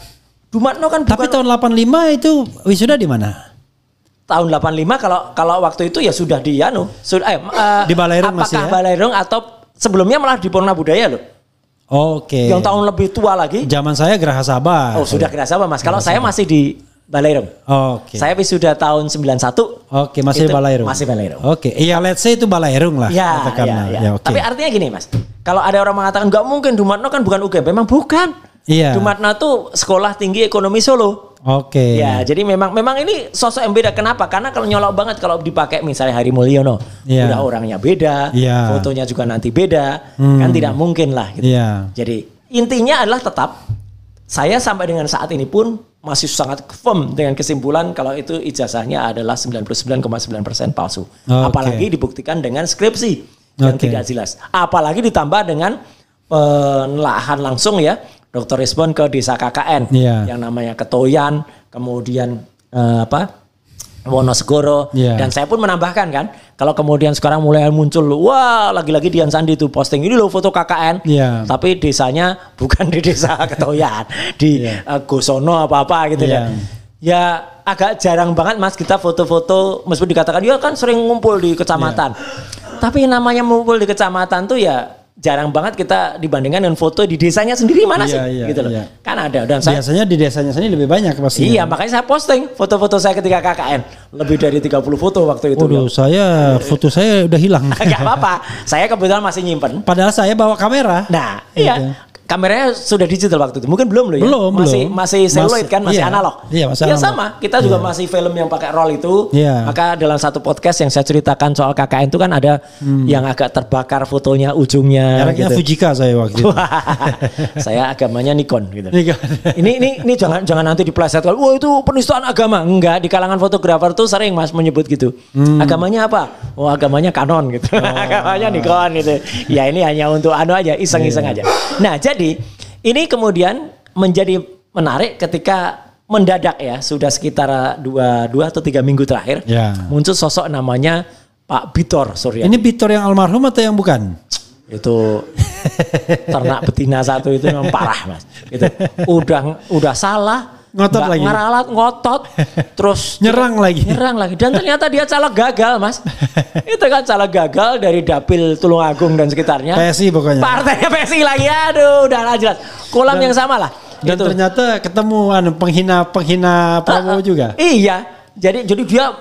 Dumatno kan bukan. Tapi tahun 85 itu wisuda di mana? Tahun 85 kalau waktu itu ya sudah di di Balairung masih ya? Apakah Balairung atau sebelumnya malah di Purna Budaya loh. Oke. Yang tahun lebih tua lagi. Zaman saya Geraha Sabah. Oh sudah Geraha Sabah Mas. Kalau saya masih di Balairung. Oke. Saya sudah tahun 91. Oke, masih di Balairung. Masih Balairung. Oke. Iya, let's say itu Balairung lah. Ya. Tapi artinya gini Mas. Kalau ada orang mengatakan nggak mungkin Dumatno kan bukan UGM. Memang bukan. Iya. Dumatno tuh Sekolah Tinggi Ekonomi Solo. Oke. Ya, jadi memang ini sosok yang beda. Kenapa? Karena kalau nyolok banget kalau dipakai misalnya Hari Mulyono, udah orangnya beda, fotonya juga nanti beda, kan tidak mungkin lah. Gitu. Jadi intinya adalah tetap saya sampai dengan saat ini pun masih sangat firm dengan kesimpulan kalau itu ijazahnya adalah 99,9% palsu. Apalagi dibuktikan dengan skripsi yang tidak jelas. Apalagi ditambah dengan penelaahan langsung ya. Dokter respon ke desa KKN yang namanya Ketoyan, kemudian Wonosegoro, dan saya pun menambahkan kan, kalau kemudian sekarang mulai muncul, wah lagi-lagi Dian Sandi itu posting ini loh foto KKN, tapi desanya bukan di desa Ketoyan, di Gosono apa-apa gitu ya. Ya agak jarang banget Mas kita foto-foto, meskipun dikatakan ya kan sering ngumpul di kecamatan, tapi namanya ngumpul di kecamatan tuh ya jarang banget kita dibandingkan dengan foto di desanya sendiri mana sih gitu loh. Kan ada dan biasanya di desanya sendiri lebih banyak pasti. Iya, makanya saya posting foto-foto saya ketika KKN. Lebih dari 30 foto waktu itu. Foto saya udah hilang. Enggak apa-apa. Saya kebetulan masih nyimpen. Padahal saya bawa kamera. Nah, iya. kameranya sudah digital waktu itu. Mungkin belum loh ya. Masih celluloid kan, masih analog. Iya, masih analog. Sama, kita juga masih film yang pakai roll itu. Iya. Maka dalam satu podcast yang saya ceritakan soal KKN itu kan ada yang agak terbakar fotonya ujungnya. Mereknya gitu. Fujika saya waktu itu. Saya agamanya Nikon gitu. Ini jangan nanti dipelesetkan. Wah itu penistaan agama. Enggak, di kalangan fotografer tuh sering Mas menyebut gitu. Agamanya apa? Oh agamanya Canon gitu. Agamanya Nikon gitu. Ya ini hanya untuk aja, iseng-iseng aja. Nah jadi ini kemudian menjadi menarik ketika mendadak ya sudah sekitar 2 atau 3 minggu terakhir muncul sosok namanya Pak Bitor Suryadi. Ini Bitor yang almarhum atau yang bukan? Itu ternak betina satu itu memang parah Mas. Itu udah salah. Ngotot lagi. Ngeralat, ngotot, terus nyerang lagi. Dan ternyata dia caleg gagal, Mas. Itu kan caleg gagal dari Dapil Tulungagung dan sekitarnya. PSI pokoknya. Partainya PSI lagi, aduh, udah lah jelas. Kolam yang sama lah. Dan gitu. Ternyata ketemu penghina Prabowo juga. Iya, jadi dia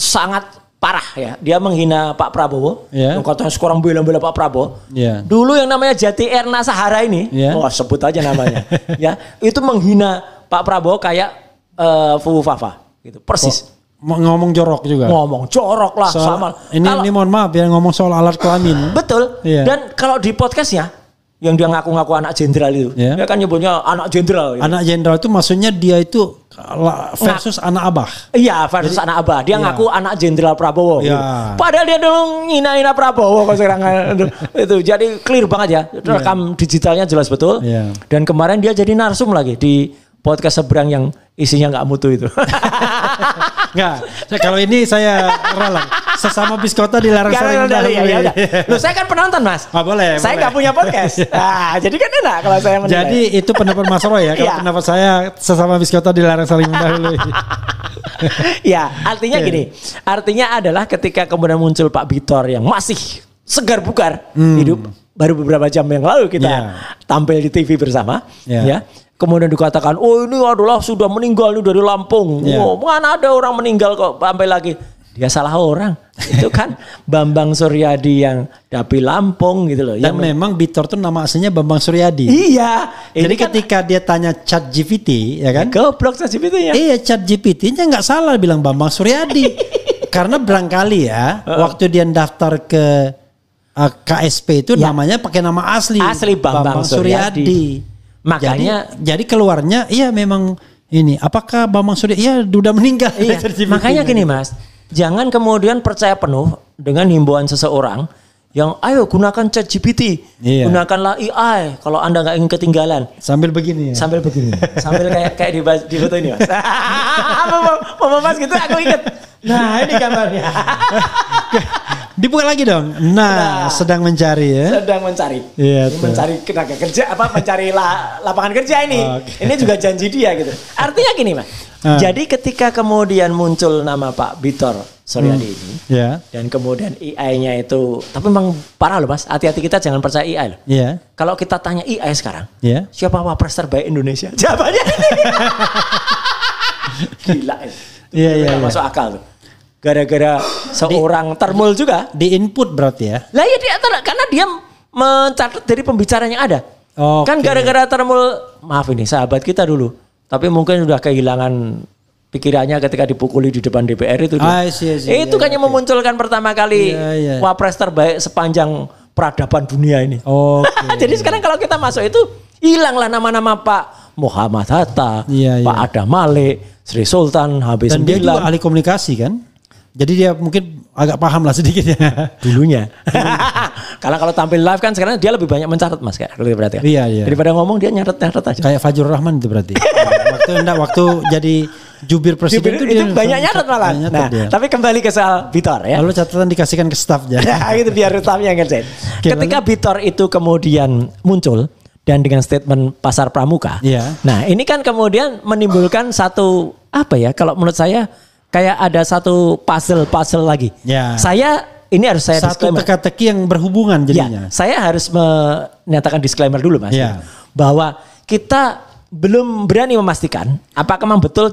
sangat parah ya. Dia menghina Pak Prabowo. Katanya sekarang bela-bela Pak Prabowo. Dulu yang namanya Jati Erna Sahara ini, sebut aja namanya. Ya, itu menghina Pak Prabowo kayak Fufu Fafa gitu, persis. Ngomong jorok juga. Ngomong jorok lah sama. Ini mohon maaf ya ngomong soal alat kelamin. Betul. Dan kalau di podcastnya yang dia ngaku-ngaku anak jenderal itu, dia kan nyebutnya anak jenderal. Gitu. Anak jenderal itu maksudnya dia itu versus anak abah. Iya, versus anak abah. Dia ngaku anak jenderal Prabowo. Gitu. Padahal dia dulu ngina-ngina Prabowo kok sekarang itu. Jadi clear banget ya. Rekam digitalnya jelas betul. Dan kemarin dia jadi narsum lagi di podcast seberang yang isinya nggak mutu itu. Nggak. Kalau ini saya ralang. Sesama biskota dilarang saling mendahului. Loh saya kan penonton Mas. Boleh. Saya nggak punya podcast. Nah, jadi kan enak kalau saya menilai. Jadi itu pendapat Mas Roy ya. Kalau pendapat saya sesama biskota dilarang saling mendahului. Ya artinya gini. Artinya adalah ketika kemudian muncul Pak Bitor yang masih segar bugar hidup. Baru beberapa jam yang lalu kita tampil di TV bersama. Ya. Kemudian dikatakan, oh ini adalah sudah meninggal dari Lampung. Oh, mana ada orang meninggal kok sampai lagi. Dia salah orang. Itu kan Bambang Suryadi yang Dapil Lampung gitu loh. Dan memang Bitor tuh nama aslinya Bambang Suryadi. Iya. Jadi ketika dia tanya ChatGPT, ya kan? Goblok ChatGPT-nya. Iya, ChatGPT-nya nggak salah bilang Bambang Suryadi. Karena barangkali ya, waktu dia daftar ke KSP itu namanya pakai nama asli. Asli Bambang Suryadi. Makanya jadi keluarnya iya memang ini apakah Bambang Suryadi udah meninggal. Iya. Makanya gini Mas, jangan kemudian percaya penuh dengan himbauan seseorang yang ayo gunakan ChatGPT, gunakanlah AI kalau Anda nggak ingin ketinggalan. Sambil begini ya. Sambil kayak di foto ini Mas. Mau Mas gitu aku inget. Nah ini gambarnya. Dibuka lagi dong. Nah, sedang mencari ya. Sedang mencari. Iya, mencari tenaga kerja mencari lapangan kerja ini. Ini juga janji dia gitu. Artinya gini Mas. Jadi ketika kemudian muncul nama Pak Bitor Suryadi ini. Dan kemudian AI-nya itu, tapi memang parah loh Mas. Hati-hati kita jangan percaya AI loh. Kalau kita tanya AI sekarang, siapa wapres terbaik Indonesia? Jawabannya ini. Gila itu. Iya. Masuk akal tuh. Gara-gara seorang termul juga. Di input berarti ya? Lah ya karena dia mencatat dari pembicaraan yang ada. Kan gara-gara termul, maaf ini sahabat kita dulu. Tapi mungkin sudah kehilangan pikirannya ketika dipukuli di depan DPR itu. Itu kan yang memunculkan pertama kali wapres terbaik sepanjang peradaban dunia ini. Jadi sekarang kalau kita masuk itu, hilanglah nama-nama Pak Muhammad Hatta, Pak Adam Malik, Sri Sultan, HB9. Dan dia juga ahli komunikasi kan? Jadi dia mungkin agak paham lah sedikit ya. Dulunya. Karena kalau tampil live kan sekarang dia lebih banyak mencatat Mas kayak kalau berarti. Iya. Daripada ngomong dia nyatet aja. Kayak Fajrul Rahman itu berarti. waktu jadi jubir presiden itu banyak nyatet malah. Nah, tapi kembali ke soal Bitor ya. Lalu catatan dikasihkan ke staff ya. Itu biar staffnya yang ngerjain. Ketika Bitor itu kemudian muncul dan dengan statement pasar pramuka. Nah, ini kan kemudian menimbulkan satu apa ya? Kalau menurut saya kayak ada satu puzzle lagi. Saya ini harus saya satu disclaimer. teka-teki yang berhubungan jadinya. Saya harus menyatakan disclaimer dulu Mas. Bahwa kita belum berani memastikan apakah memang betul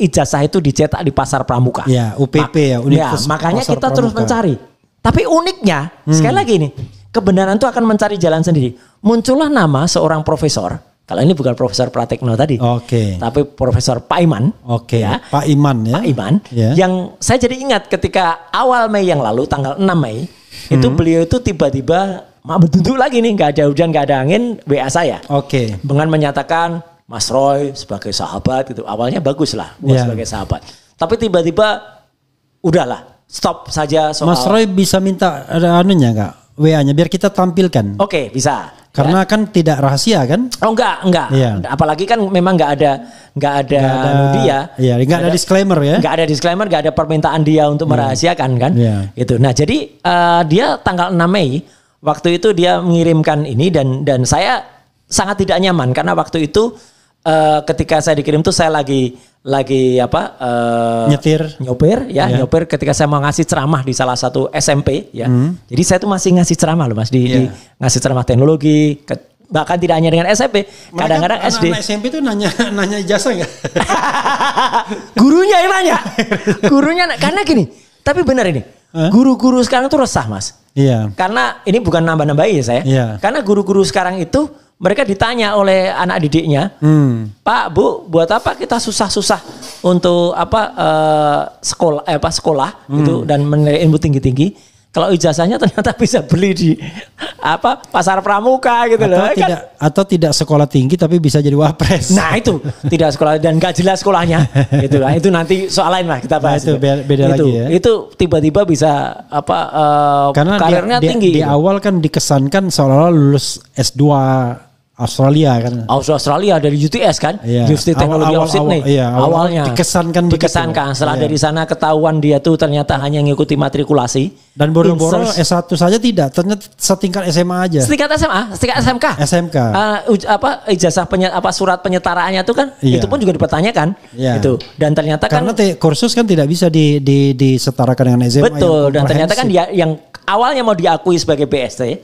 ijazah itu dicetak di pasar pramuka. UPP ya. Makanya kita terus mencari. Tapi uniknya sekali lagi ini kebenaran itu akan mencari jalan sendiri. Muncullah nama seorang profesor. Kalau ini bukan Profesor Pratekno tadi, tapi Profesor Pak Iman. Ya. Pak Iman ya. Pak Iman, yang saya jadi ingat ketika awal Mei yang lalu, tanggal 6 Mei, itu beliau itu tiba-tiba berduduk lagi nih, nggak ada hujan, nggak ada angin, WA saya. Dengan menyatakan, Mas Roy sebagai sahabat, itu awalnya bagus lah, sebagai sahabat. Tapi tiba-tiba, udahlah, stop saja soal. Mas Roy bisa minta anunya nggak? WA-nya biar kita tampilkan. Oke, bisa. Karena kan tidak rahasia kan? Oh enggak. Iya. Apalagi kan memang nggak ada dia. Iya, nggak ada disclaimer ya. Nggak ada disclaimer, nggak ada permintaan dia untuk merahasiakan kan? Gitu. Nah jadi dia tanggal 6 Mei waktu itu dia mengirimkan ini dan saya sangat tidak nyaman karena waktu itu ketika saya dikirim tuh saya lagi nyopir ketika saya mau ngasih ceramah di salah satu SMP ya. Jadi saya tuh masih ngasih ceramah loh Mas di ngasih ceramah teknologi bahkan tidak hanya dengan SMP, kadang-kadang SD. Anak SMP tuh nanya ijazah enggak? Gurunya yang nanya. Karena gini, tapi benar ini. Guru-guru sekarang tuh resah Mas. Iya. Karena ini bukan nambah-nambahin ya saya. Karena guru-guru sekarang itu mereka ditanya oleh anak didiknya, Pak, Bu, buat apa kita susah-susah untuk sekolah gitu dan menilai ilmu tinggi-tinggi? Kalau ijazahnya ternyata bisa beli di pasar pramuka gitu loh. Atau tidak sekolah tinggi tapi bisa jadi wapres. Nah itu tidak sekolah dan gak jelas sekolahnya. Itu nanti soal lain lah kita bahas. Itu beda lagi ya. Itu tiba-tiba bisa karena karirnya tinggi. Di awal kan dikesankan seolah-olah lulus S2 Australia kan. Australia dari UTS kan. University Technology of Sydney. Awalnya dikesankan. Setelah dari sana ketahuan dia tuh ternyata hanya ngikuti matrikulasi. Dan boro-boro S1 saja tidak, ternyata setingkat SMA aja. Setingkat SMK. Ijazah surat penyetaraannya itu kan itu pun juga dipertanyakan. Itu dan ternyata karena kursus kan tidak bisa disetarakan dengan SMA. Betul, dan ternyata kan dia yang awalnya mau diakui sebagai BSc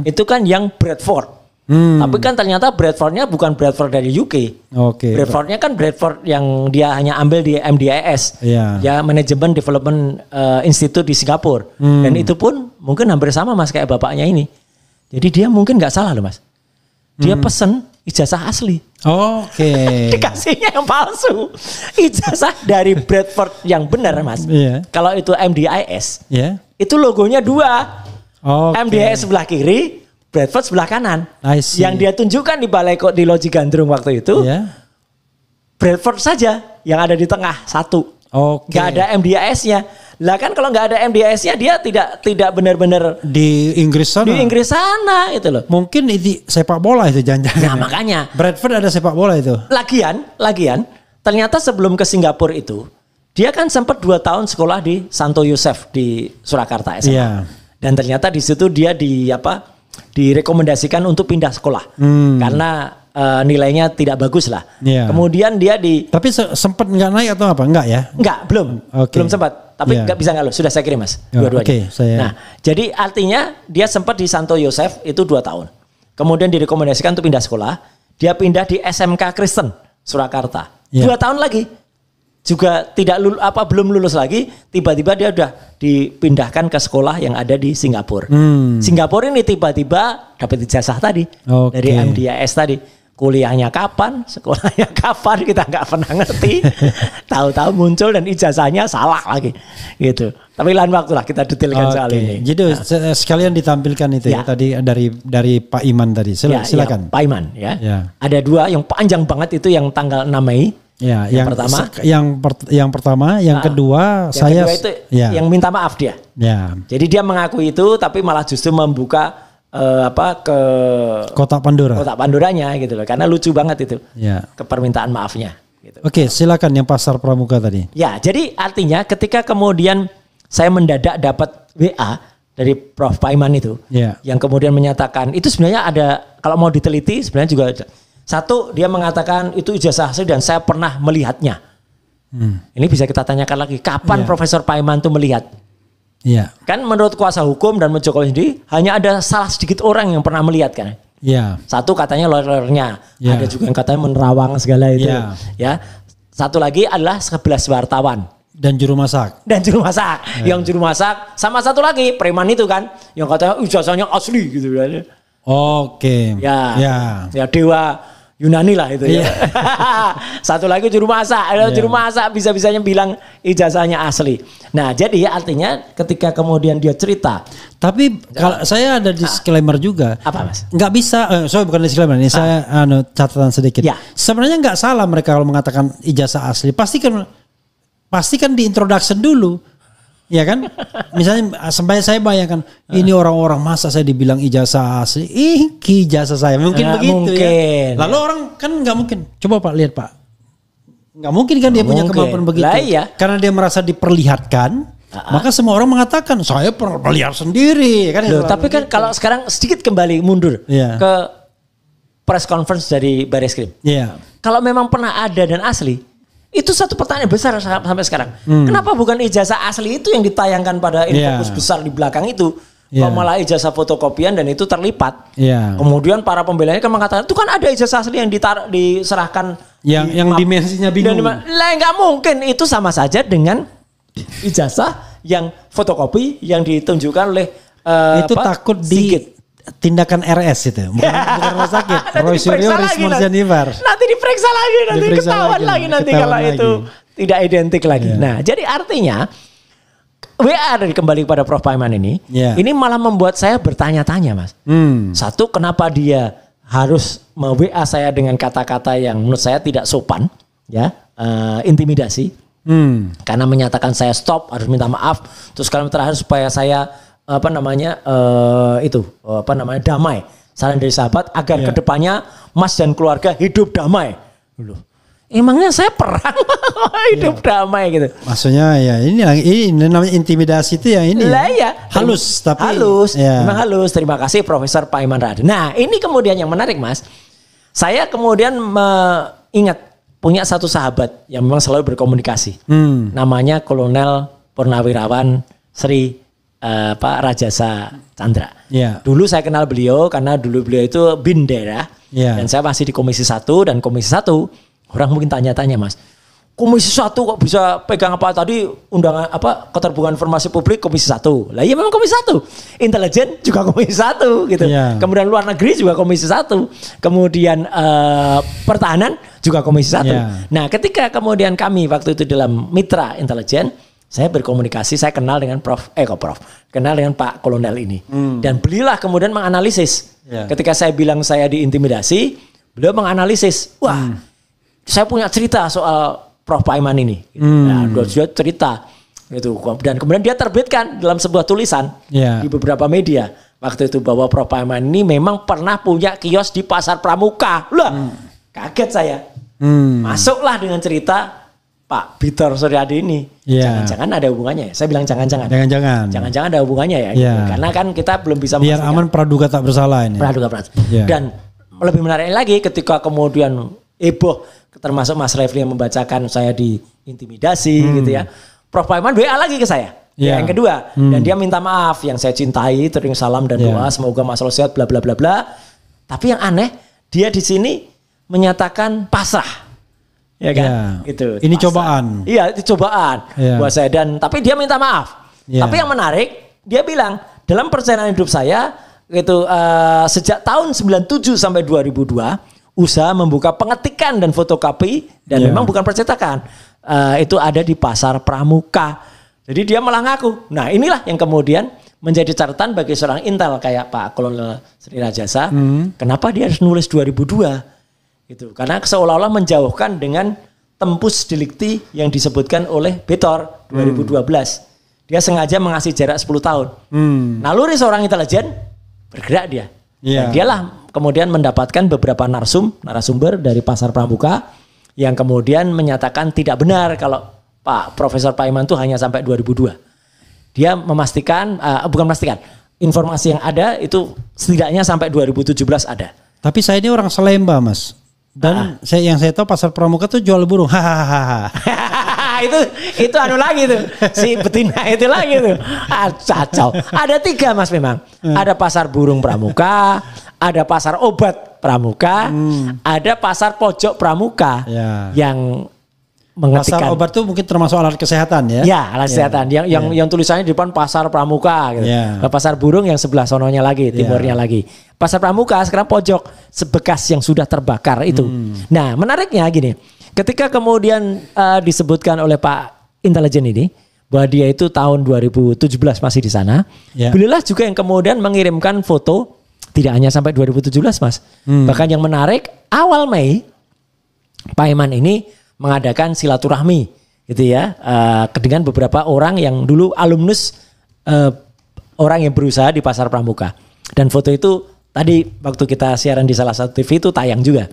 itu kan yang Bradford. Tapi kan ternyata Bradfordnya bukan Bradford dari UK. Bradfordnya kan Bradford yang dia hanya ambil di MDIS, ya Management Development Institute di Singapura. Dan itu pun mungkin hampir sama Mas kayak bapaknya ini. Jadi dia mungkin nggak salah loh Mas. Dia pesen ijazah asli. Dikasihnya yang palsu. Ijazah dari Bradford yang benar Mas. Kalau itu MDIS, itu logonya 2. MDIS sebelah kiri, Bradford sebelah kanan. Yang dia tunjukkan di balai di Loji Gandrung waktu itu, Bradford saja yang ada di tengah satu. Gak ada MDIS-nya. Lah kan kalau nggak ada MDIS-nya dia tidak benar-benar di Inggris sana. Di Inggris sana itu loh. Mungkin itu sepak bola itu jangan-jangan. Nah makanya. Bradford ada sepak bola itu. Lagian ternyata sebelum ke Singapura itu dia kan sempat 2 tahun sekolah di Santo Yosef di Surakarta SMA. Dan ternyata di situ dia direkomendasikan untuk pindah sekolah karena nilainya tidak bagus lah. Kemudian dia tapi sempat nggak naik atau apa? Enggak ya? Enggak, belum sempat. Tapi nggak bisa nggak loh. Sudah saya kirim Mas, dua-duanya. Nah, jadi artinya dia sempat di Santo Yosef itu 2 tahun. Kemudian direkomendasikan untuk pindah sekolah. Dia pindah di SMK Kristen Surakarta. 2 tahun lagi. Juga belum lulus lagi, tiba-tiba dia udah dipindahkan ke sekolah yang ada di Singapura. Singapura ini tiba-tiba dapat ijazah tadi dari MDIS tadi. Kuliahnya kapan, sekolahnya kapan, kita nggak pernah ngerti. Tahu-tahu muncul dan ijazahnya salah lagi, gitu. Tapi lain waktu lah kita detailkan soal ini. Jadi sekalian ditampilkan itu ya tadi dari Pak Iman tadi. Silakan. Pak Iman ya. Ada 2 yang panjang banget itu yang tanggal 6 Mei. Yang pertama, yang kedua kedua itu yang minta maaf dia. Jadi dia mengakui itu, tapi malah justru membuka ke kotak Pandoranya gitu loh, karena lucu banget itu ke permintaan maafnya. Gitu. Oke, silakan yang pasar pramuka tadi. Ya, jadi artinya ketika kemudian saya mendadak dapat WA dari Prof. Paiman itu, yang kemudian menyatakan itu sebenarnya ada, kalau mau diteliti sebenarnya juga ada. Satu, dia mengatakan itu ijazah asli dan saya pernah melihatnya. Ini bisa kita tanyakan lagi, kapan Profesor Paiman itu melihat? Kan menurut kuasa hukum dan Jokowi sendiri, hanya ada salah sedikit orang yang pernah melihat kan? Satu katanya lawyer-nya, ada juga yang katanya menerawang segala itu. Satu lagi adalah 11 wartawan Dan juru masak. Yang juru masak sama satu lagi preman itu kan yang katanya ijazahnya asli gitu kan. Oke. Ya dewa Yunani lah itu ya. Satu lagi juru masak. Juru masak bisa-bisanya bilang ijazahnya asli. Nah, jadi artinya ketika kemudian dia cerita. Tapi kalau saya ada disclaimer juga. Apa Mas? Nggak bisa, bukan disclaimer ini, saya catatan sedikit. Ya. Sebenarnya nggak salah mereka kalau mengatakan ijazah asli. Pasti kan di introduction dulu. Ya kan? Misalnya sampai saya bayangkan ini orang-orang masa saya dibilang ijazah asli. Ijazah saya mungkin begitu ya. Lalu orang kan nggak mungkin. Coba Pak lihat Pak. Nggak mungkin kan dia punya kemampuan begitu. Iya. Karena dia merasa diperlihatkan. Maka semua orang mengatakan saya perlihat sendiri kan. Loh, tapi kan kalau sekarang sedikit kembali mundur ke press conference dari Bareskrim. Kalau memang pernah ada dan asli. Itu satu pertanyaan besar sampai sekarang. Kenapa bukan ijazah asli itu yang ditayangkan pada infobus besar di belakang itu? Kok malah ijazah fotokopian dan itu terlipat. Kemudian para pembelanya kan mengatakan itu kan ada ijazah asli yang diserahkan. Yang dimensinya bingung. Lah nggak mungkin, itu sama saja dengan ijazah yang fotokopi yang ditunjukkan oleh itu takut di tindakan RS itu, bukan rumah sakit. Roy Suryo, Rismon Zanibar. Nanti diperiksa lagi, nanti ketahuan lagi kalau itu tidak identik lagi. Nah, jadi artinya WA dari kembali kepada Prof Paiman ini malah membuat saya bertanya-tanya, Mas. Satu, kenapa dia harus WA saya dengan kata-kata yang menurut saya tidak sopan, intimidasi. Karena menyatakan saya stop, harus minta maaf. Terus kalau terakhir supaya saya damai. Saran dari sahabat agar kedepannya Mas dan keluarga hidup damai. Loh, emangnya saya perang hidup damai gitu. Maksudnya ini namanya intimidasi itu yang ini. Halus tapi halus. Memang halus. Terima kasih Profesor Paiman Radin. Nah, ini kemudian yang menarik, Mas. Saya kemudian ingat punya satu sahabat yang memang selalu berkomunikasi. Namanya Kolonel Purnawirawan Sri Pak Rajasa Chandra. Dulu saya kenal beliau karena dulu beliau itu bin daerah dan saya masih di Komisi 1 dan Komisi 1 orang mungkin tanya-tanya, Mas, Komisi 1 kok bisa pegang apa tadi undangan keterbukaan informasi publik Komisi 1. Lah iya memang Komisi 1. Intelijen juga Komisi 1 gitu. Kemudian luar negeri juga Komisi 1. Kemudian pertahanan juga Komisi 1. Nah, ketika kemudian kami waktu itu dalam mitra intelijen, saya berkomunikasi, saya kenal dengan kenal dengan Pak Kolonel ini. Dan beliaulah kemudian menganalisis. Ketika saya bilang saya diintimidasi, beliau menganalisis. Wah, saya punya cerita soal Prof Paiman ini. Nah, dia cerita gitu. Dan kemudian dia terbitkan dalam sebuah tulisan di beberapa media. Waktu itu bahwa Prof Paiman ini memang pernah punya kios di Pasar Pramuka. Kaget saya. Masuklah dengan cerita Pak Bitor Suryadi ini. Jangan-jangan ada hubungannya ya. Saya bilang jangan-jangan. Jangan-jangan ada hubungannya ya. Gitu. Karena kan kita belum bisa biar aman praduga tak bersalah ini. Dan lebih menarik lagi ketika kemudian heboh termasuk Mas Refli yang membacakan saya diintimidasi gitu ya. Prof Paiman WA lagi ke saya. Yang kedua. Dan dia minta maaf yang saya cintai, tering salam dan doa semoga Mas sehat bla bla bla bla. Tapi yang aneh dia di sini menyatakan pasrah. Ya kan? Gitu. Ini cobaan. Iya, itu cobaan buat saya tapi dia minta maaf. Tapi yang menarik, dia bilang dalam perjalanan hidup saya itu sejak tahun 97 sampai 2002 usaha membuka pengetikan dan fotokopi dan memang bukan percetakan. Itu ada di Pasar Pramuka. Jadi dia malah ngaku. Nah, inilah yang kemudian menjadi catatan bagi seorang intel kayak Pak Kolonel Sri Rajasa. Kenapa dia harus nulis 2002? Gitu. Karena seolah-olah menjauhkan dengan tempus delikti yang disebutkan oleh Bitor 2012. Dia sengaja mengasih jarak 10 tahun. Naluri seorang intelijen bergerak dia. Dan dialah kemudian mendapatkan beberapa narasumber dari Pasar Pramuka yang kemudian menyatakan tidak benar kalau Pak Profesor Paiman itu hanya sampai 2002. Dia memastikan, informasi yang ada itu setidaknya sampai 2017 ada. Tapi saya ini orang Salemba, Mas. Dan yang saya tahu Pasar Pramuka tuh jual burung. itu lagi tuh. Si betina itu lagi tuh. Cacau. Ada 3, Mas, memang. Ada Pasar Burung Pramuka, ada Pasar Obat Pramuka, ada Pasar Pojok Pramuka yang mengetikkan. Pasar obat itu mungkin termasuk alat kesehatan ya? Ya, alat kesehatan. Yang tulisannya di depan Pasar Pramuka gitu. Pasar Burung yang sebelah sononya lagi, timurnya lagi. Pasar Pramuka sekarang pojok sebekas yang sudah terbakar itu. Nah, menariknya gini. Ketika kemudian disebutkan oleh Pak Intelijen ini bahwa dia itu tahun 2017 masih di sana. Beliaulah juga yang kemudian mengirimkan foto, tidak hanya sampai 2017 Mas. Bahkan yang menarik awal Mei Pak Iman ini mengadakan silaturahmi gitu ya dengan beberapa orang yang dulu alumnus orang yang berusaha di Pasar Pramuka. Dan foto itu tadi waktu kita siaran di salah satu TV itu tayang juga.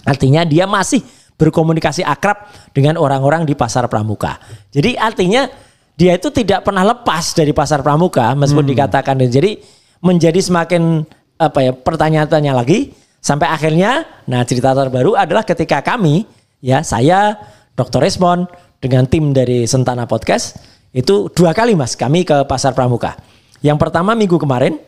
Artinya dia masih berkomunikasi akrab dengan orang-orang di Pasar Pramuka. Jadi artinya dia itu tidak pernah lepas dari Pasar Pramuka meskipun dikatakan. Jadi menjadi semakin pertanyaan-tanya lagi sampai akhirnya cerita terbaru adalah ketika kami saya Dr. Resmond dengan tim dari Sentana Podcast itu 2 kali Mas kami ke Pasar Pramuka. Yang pertama minggu kemarin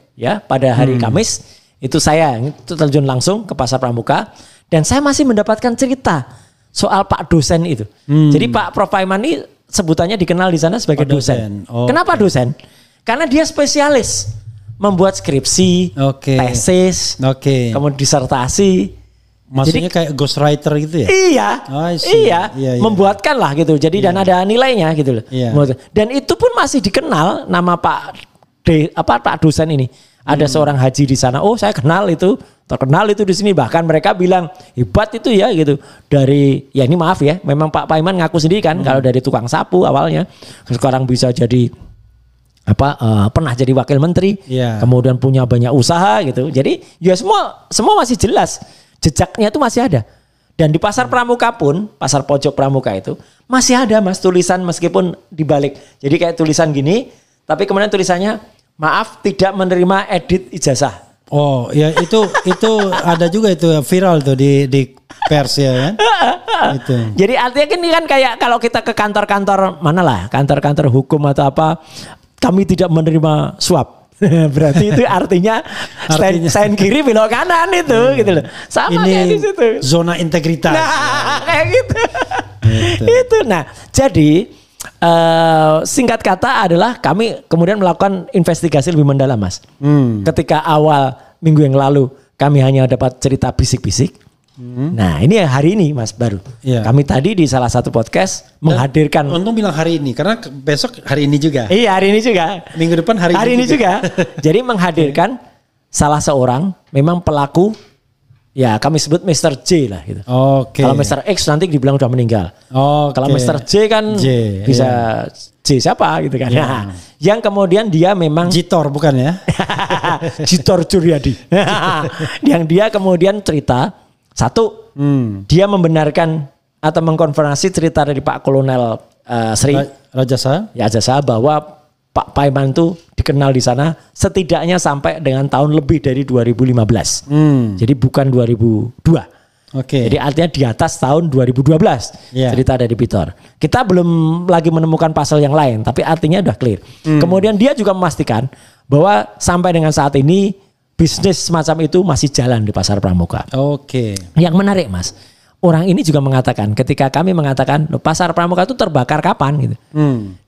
pada hari Kamis itu saya terjun langsung ke Pasar Pramuka dan saya masih mendapatkan cerita soal Pak dosen itu. Jadi Pak Prof Iman ini sebutannya dikenal di sana sebagai dosen. Kenapa dosen? Karena dia spesialis membuat skripsi, tesis, kemudian disertasi. Maksudnya kayak ghostwriter gitu ya? Iya, membuatkan lah gitu. Jadi dan ada nilainya gitu loh. Dan itu pun masih dikenal nama Pak dosen ini. Ada seorang haji di sana. Oh, saya kenal itu, terkenal itu di sini. Bahkan mereka bilang hebat itu ya gitu. Dari ini maaf ya, memang Pak Iman ngaku sendiri kan kalau dari tukang sapu awalnya sekarang bisa jadi pernah jadi wakil menteri, kemudian punya banyak usaha gitu. Jadi ya semua masih jelas. Jejaknya itu masih ada. Dan di Pasar Pramuka pun, Pasar Pojok Pramuka itu masih ada Mas tulisan meskipun dibalik. Jadi kayak tulisan gini, tapi kemudian tulisannya maaf tidak menerima edit ijazah. Oh, ya itu ada juga itu viral tuh di pers ya kan? Itu. Jadi artinya ini kan kayak kalau kita ke kantor-kantor mana lah, kantor-kantor hukum atau apa, kami tidak menerima suap. Berarti itu artinya stand kiri belok kanan itu gitu loh. Sama ini kayak di situ. Zona integritas. Nah, kayak gitu. Itu. Nah, jadi singkat kata adalah kami kemudian melakukan investigasi lebih mendalam Mas. Ketika awal minggu yang lalu kami hanya dapat cerita bisik-bisik. Nah ini hari ini Mas baru. Kami tadi di salah satu podcast menghadirkan. Untung bilang hari ini karena besok hari ini juga. Iya hari ini juga. Minggu depan hari ini juga. Jadi menghadirkan salah seorang memang pelaku. Ya kami sebut Mr. J lah gitu. Kalau Mr. X nanti dibilang udah meninggal. Kalau Mr. J kan bisa J siapa gitu kan. Nah, yang kemudian dia memang Jitor bukan ya? Jitor Juryadi. Yang dia kemudian cerita satu, dia membenarkan atau mengkonfirmasi cerita dari Pak Kolonel Sri Rajasa bahwa Pak Iman itu dikenal di sana setidaknya sampai dengan tahun lebih dari 2015. Jadi bukan 2002. Jadi artinya di atas tahun 2012 cerita dari Pitor. Kita belum lagi menemukan pasal yang lain, tapi artinya udah clear. Kemudian dia juga memastikan bahwa sampai dengan saat ini bisnis semacam itu masih jalan di Pasar Pramuka. Yang menarik Mas, orang ini juga mengatakan ketika kami mengatakan Pasar Pramuka itu terbakar kapan gitu,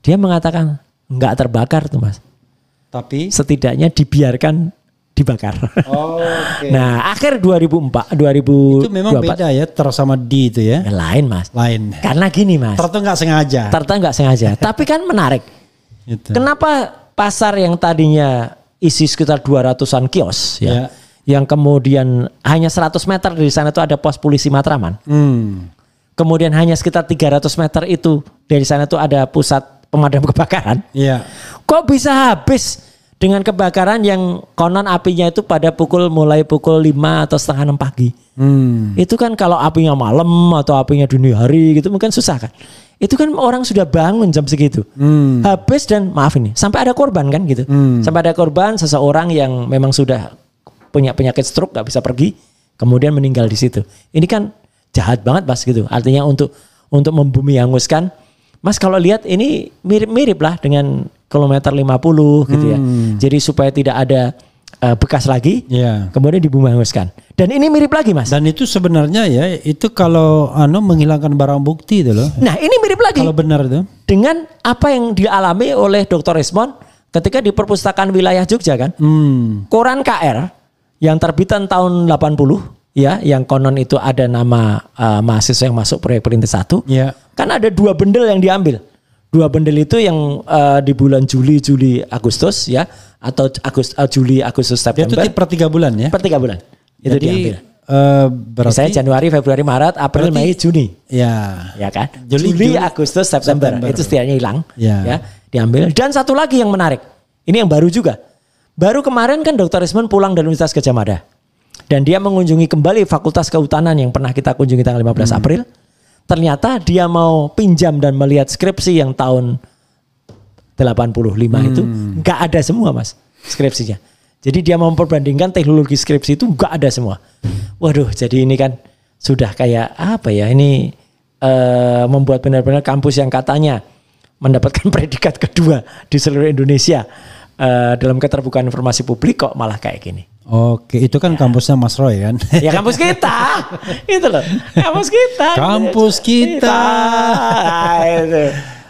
dia mengatakan enggak terbakar tuh Mas. Tapi setidaknya dibiarkan dibakar. Nah, akhir 2004 itu memang beda ya sama di itu ya. Lain Mas. Lain. Karena gini Mas. Ternyata nggak sengaja. Tapi kan menarik. Kenapa pasar yang tadinya isi sekitar 200-an kios yang kemudian hanya 100 meter dari sana itu ada pos polisi Matraman. Kemudian hanya sekitar 300 meter itu dari sana itu ada pusat pemadam kebakaran. Kok bisa habis dengan kebakaran yang konon apinya itu pada mulai pukul 5 atau setengah 6 pagi. Itu kan kalau apinya malam atau apinya dini hari gitu mungkin susah kan. Itu kan orang sudah bangun jam segitu. Habis dan maaf ini sampai ada korban kan gitu. Sampai ada korban seseorang yang memang sudah punya penyakit stroke gak bisa pergi. Kemudian meninggal di situ. Ini kan jahat banget Mas gitu. Artinya untuk membumi hanguskan. Mas kalau lihat ini mirip-mirip lah dengan kilometer 50 gitu ya. Jadi supaya tidak ada bekas lagi, kemudian dibungkuskan. Dan ini mirip lagi, Mas. Dan itu sebenarnya ya, itu kalau menghilangkan barang bukti itu loh. Nah, ini mirip lagi. Kalau benar itu. Dengan apa yang dialami oleh Dr. Resmond ketika di perpustakaan wilayah Jogja kan. Koran KR yang terbitan tahun 80 ya, yang konon itu ada nama mahasiswa yang masuk proyek Perintis 1. Kan ada 2 bendel yang diambil. 2 bendel itu yang di bulan Juli, Agustus ya, atau Juli, Agustus, September. Itu per 3 bulan ya? Per 3 bulan. Itu jadi, diambil. Berarti misalnya Januari, Februari, Maret, April, Mei, Juni. Ya kan? Juli, Agustus, September. Itu setidaknya hilang. Ya, diambil. Dan satu lagi yang menarik. Ini yang baru juga. Baru kemarin kan Dr. Resmond pulang dari Universitas Gadjah Mada. Dan dia mengunjungi kembali Fakultas Kehutanan yang pernah kita kunjungi tanggal 15 April. Ternyata dia mau pinjam dan melihat skripsi yang tahun 85 itu nggak ada semua, Mas, skripsinya. Jadi dia mau memperbandingkan teknologi skripsi itu nggak ada semua. Waduh, jadi ini kan sudah kayak apa ya? Ini membuat benar-benar kampus yang katanya mendapatkan predikat kedua di seluruh Indonesia dalam keterbukaan informasi publik kok malah kayak gini. Oke, itu kan kampusnya Mas Roy kan? Ya kampus kita, itu loh, kampus kita. Kampus kita. Itu.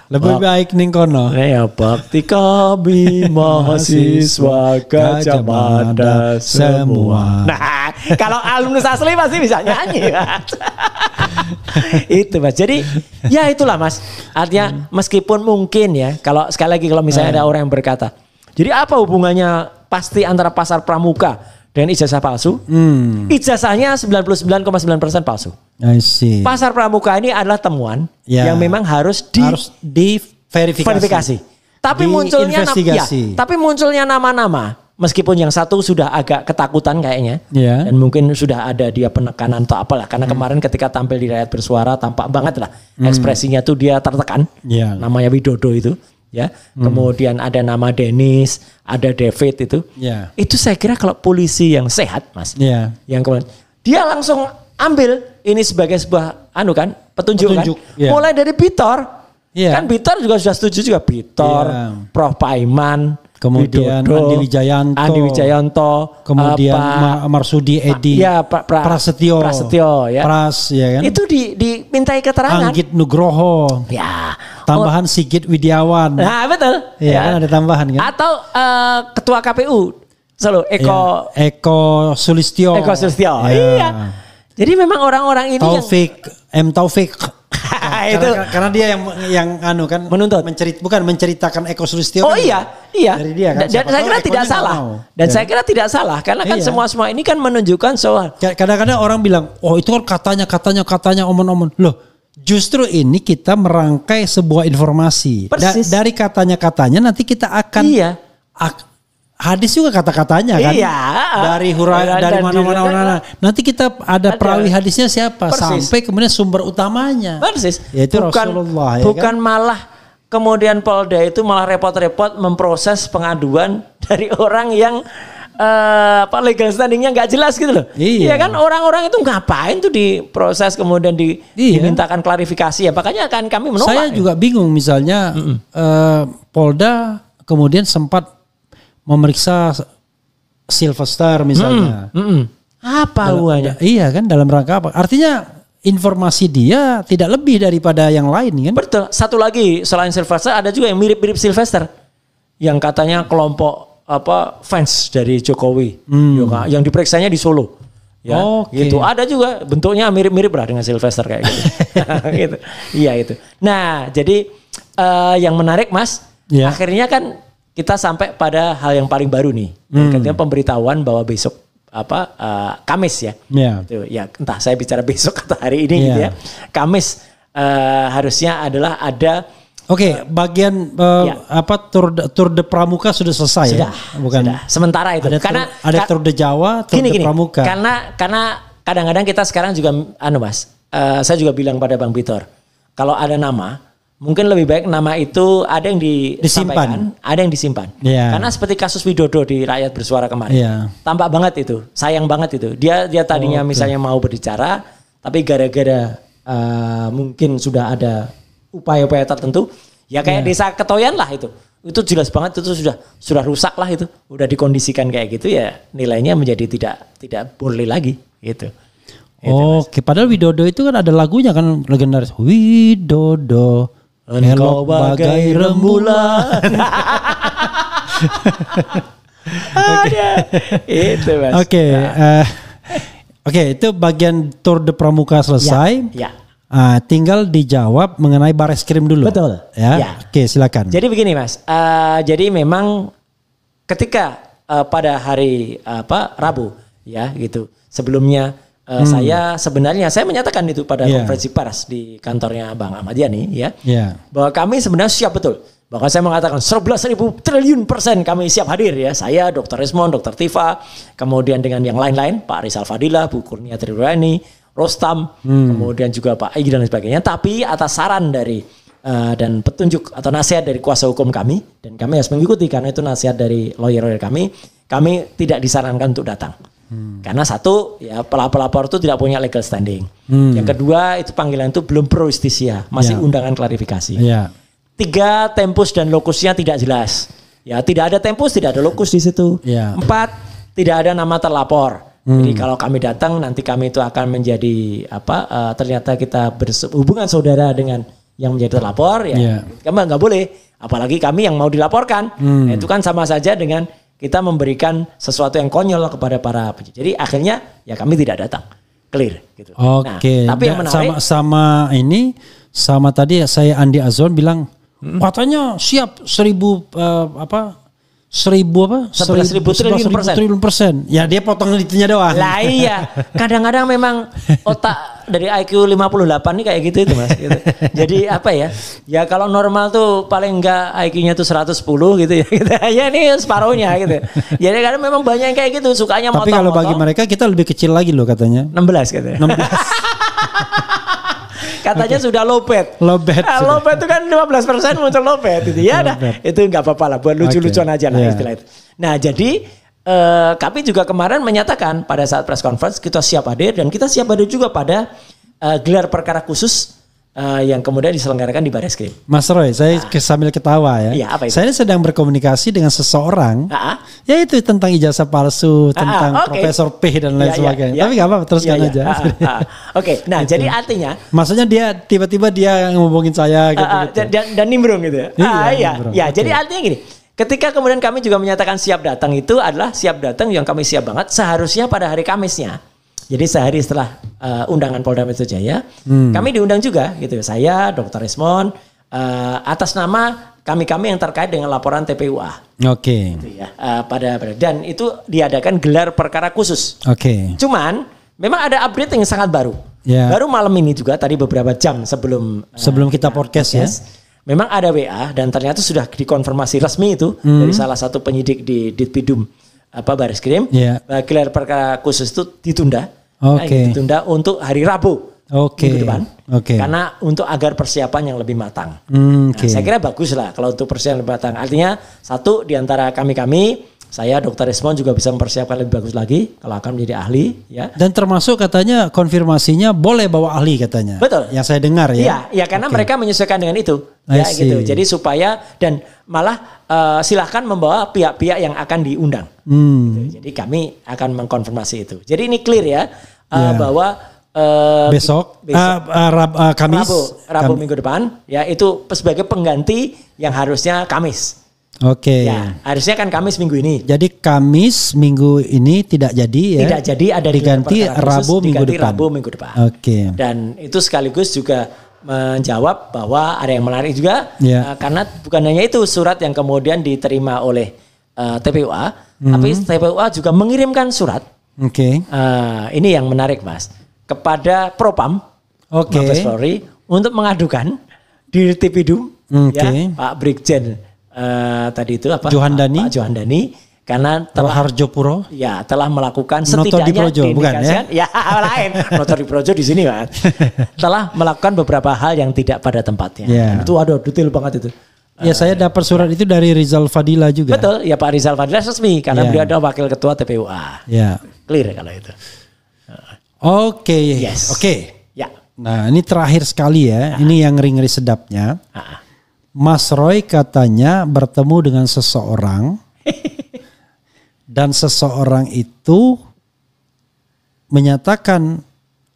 Lebih baik ning kono. Ya bakti kami mahasiswa Gadjah Mada semua. Nah, kalau alumnus asli pasti bisa nyanyi. Itu, Mas. Jadi ya itulah, Mas. Artinya meskipun mungkin ya, kalau sekali lagi kalau misalnya ada orang yang berkata, jadi apa hubungannya pasti antara pasar pramuka dengan ijazah palsu? Ijazahnya 99,9% palsu. I see. Pasar pramuka ini adalah temuan yang memang harus diverifikasi. Tapi munculnya nama-nama. Meskipun yang satu sudah agak ketakutan kayaknya. Dan mungkin sudah ada dia penekanan atau apalah. Karena kemarin ketika tampil di Rakyat Bersuara tampak banget lah. Ekspresinya tuh dia tertekan. Namanya Widodo itu. Ya, kemudian ada nama Dennis, ada David itu. Itu saya kira kalau polisi yang sehat, Mas. Yang kemudian dia langsung ambil ini sebagai sebuah petunjuk. Kan. Mulai dari Bitor. Kan Bitor juga sudah setuju juga, Bitor, Prof Paiman, kemudian Widodo, Andi Wijayanto, kemudian Marsudi Edi, Prasetyo ya. Pras ya kan. Itu dimintai keterangan. Anggit Nugroho. Ya. Tambahan Sigit Widiawan. Nah, betul. Ya, kan ada tambahan kan. Atau Ketua KPU Solo Eko Sulistyo. Iya. Jadi memang orang-orang ini Taufik itu karena dia yang menuntut, menceritakan Eko Sulistyo. Oh kan, iya. Dari dia kan. Dan saya kira tidak salah. Saya kira tidak salah karena kan semua ini kan menunjukkan soal. Kadang-kadang orang bilang, oh itu kan katanya omong-omong. Loh, justru ini kita merangkai sebuah informasi. Dari katanya nanti kita akan hadis juga kata-katanya kan. Dari mana-mana. Nanti kita ada perawi hadisnya siapa. Sampai kemudian sumber utamanya. Persis. Yaitu Rasulullah. Bukan malah kemudian Polda itu malah repot-repot memproses pengaduan dari orang yang legal standingnya nggak jelas gitu loh. Iya kan, orang-orang itu ngapain tuh diproses kemudian dimintakan klarifikasi ya. Makanya kan kami menolak. Saya juga bingung misalnya Polda kemudian sempat memeriksa Sylvester misalnya. Apa hubungannya? Iya kan, dalam rangka apa? Artinya informasi dia tidak lebih daripada yang lain kan? Betul. Satu lagi selain Sylvester ada juga yang mirip-mirip Sylvester. Yang katanya kelompok fans dari Jokowi. Yang diperiksanya di Solo. Ya, gitu. Ada juga bentuknya mirip-mirip lah dengan Sylvester kayak gitu. Gitu. Iya itu. Nah, jadi yang menarik, Mas, akhirnya kan kita sampai pada hal yang paling baru nih. Ketika pemberitahuan bahwa besok Kamis ya. Gitu. Ya, entah saya bicara besok atau hari ini gitu ya. Kamis harusnya adalah ada bagian Tour de Pramuka sudah selesai. Sudah, bukan? Sudah. Sementara itu. Ada Tour de Jawa, Tour de Pramuka. Karena kadang-kadang kita sekarang juga Mas, saya juga bilang pada Bang Bitor, kalau ada nama mungkin lebih baik nama itu ada yang disampaikan, ada yang disimpan. Karena seperti kasus Widodo di Rakyat Bersuara kemarin. Tampak banget itu, sayang banget itu. Dia tadinya misalnya mau berbicara, tapi gara-gara mungkin sudah ada upaya-upaya tertentu, ya kayak Desa Ketoyan lah itu. itu jelas banget itu sudah rusak lah itu, udah dikondisikan kayak gitu ya nilainya menjadi tidak boleh lagi gitu. Oke, padahal Widodo itu kan ada lagunya kan legendaris. Widodo, engkau bagai rembulan. Itu Mas. Oke, itu bagian Tour de Pramuka selesai. Ya. Tinggal dijawab mengenai Bareskrim dulu. Betul. Ya. Oke, silakan. Jadi begini Mas. Jadi memang ketika pada hari Rabu ya gitu. Sebelumnya saya menyatakan itu pada konferensi pers di kantornya Bang Ahmad Yani ya. Bahwa kami sebenarnya siap betul. Bahkan saya mengatakan 11.000 triliun % kami siap hadir ya. Saya, Dr. Resmond, Dr. Tifa, kemudian dengan yang lain-lain, Pak Rizal Fadilah, Bu Kurnia Triwani, Rostam, kemudian juga Pak Egy dan sebagainya. Tapi atas saran dari dan petunjuk atau nasihat dari kuasa hukum kami, dan kami harus mengikuti karena itu nasihat dari lawyer kami tidak disarankan untuk datang. Karena satu, ya pelapor itu tidak punya legal standing. Yang kedua, itu panggilan itu belum pro justisia, masih undangan klarifikasi. 3, tempus dan lokusnya tidak jelas. Ya, tidak ada tempus, tidak ada lokus di situ. 4, tidak ada nama terlapor. Jadi kalau kami datang, nanti kami itu akan menjadi ternyata kita berhubungan saudara dengan yang menjadi terlapor. Ya, kami nggak boleh. Apalagi kami yang mau dilaporkan. Itu kan sama saja dengan kita memberikan sesuatu yang konyol kepada para penyidik. Jadi akhirnya ya kami tidak datang. Clear gitu. Oke. Tapi yang menarik sama tadi saya Andi Azon bilang katanya siap 11.000 triliun %. Ya dia potong itunya doang. Lah iya. Kadang-kadang memang otak dari IQ 58 nih kayak gitu itu Mas gitu. Jadi ya kalau normal tuh paling enggak IQ-nya tuh 110 gitu ya gitu. Ya ini separuhnya gitu. Jadi karena memang banyak yang kayak gitu sukanya motong. Tapi kalau bagi mereka kita lebih kecil lagi loh katanya. 16 katanya. 16. Katanya sudah low bed. Low bed itu kan 15% muncul low bed itu. Ya dah, itu enggak apa-apa lah buat lucu-lucuan aja lah istilah itu. Nah, jadi kami juga kemarin menyatakan pada saat press conference kita siap hadir dan kita siap hadir juga pada gelar perkara khusus yang kemudian diselenggarakan di Bareskrim. Mas Roy, saya sambil ketawa ya. Iya, apa itu? Saya sedang berkomunikasi dengan seseorang. Ya itu tentang ijazah palsu, tentang Profesor P dan lain sebagainya. Tapi nggak apa-apa, teruskan aja. Oke, nah gitu. Jadi artinya. Maksudnya dia tiba-tiba dia ngomongin saya gitu. Dan nimbrung gitu ya. Iya. Jadi artinya gini. Ketika kemudian kami juga menyatakan siap datang itu adalah siap datang yang kami siap banget seharusnya pada hari Kamisnya. Jadi sehari setelah undangan Polda Metro Jaya, kami diundang juga gitu. Saya, Dr. Resmond, atas nama kami-kami yang terkait dengan laporan TPUA. Oke. Gitu ya, dan itu diadakan gelar perkara khusus. Oke. Cuman memang ada update yang sangat baru. Baru malam ini juga tadi beberapa jam sebelum kita podcast ya. Memang ada WA dan ternyata sudah dikonfirmasi resmi itu dari salah satu penyidik di Ditpidum Bareskrim. Gelar perkara khusus itu ditunda. Ditunda untuk hari Rabu minggu depan. Karena untuk agar persiapan yang lebih matang. Saya kira bagus lah kalau untuk persiapan lebih matang. Artinya satu di antara kami, saya Dr. Resmond juga bisa mempersiapkan lebih bagus lagi kalau akan menjadi ahli. Ya. Dan termasuk katanya konfirmasinya boleh bawa ahli katanya. Betul. Yang saya dengar ya. Iya karena mereka menyesuaikan dengan itu. Ya gitu. Jadi supaya dan malah silahkan membawa pihak-pihak yang akan diundang. Gitu. Jadi kami akan mengkonfirmasi itu. Jadi ini clear ya bahwa besok Rabu minggu depan ya itu sebagai pengganti yang harusnya Kamis. Ya, harusnya kan Kamis minggu ini. Jadi Kamis minggu ini tidak jadi ya. Tidak jadi ada diganti Rabu minggu depan. Dan itu sekaligus juga menjawab bahwa ada yang menarik juga karena bukan hanya itu surat yang kemudian diterima oleh TPUA, tapi TPUA juga mengirimkan surat. Ini yang menarik Mas kepada Propam, Mabes Polri untuk mengadukan di Ditpidum Pak Brigjen tadi itu Pak Johandani karena telah melakukan setidaknya diindikasikan lain Notor di Projo di sini kan telah melakukan beberapa hal yang tidak pada tempatnya. Itu detail banget itu. Ya saya dapat surat itu dari Rizal Fadilah juga. Betul, ya Pak Rizal Fadilah resmi karena beliau adalah wakil ketua TPUA. Clear kalau itu. Oke. Nah ini terakhir sekali ya. Ini yang ngeri-ngeri sedapnya. Mas Roy katanya bertemu dengan seseorang dan seseorang itu menyatakan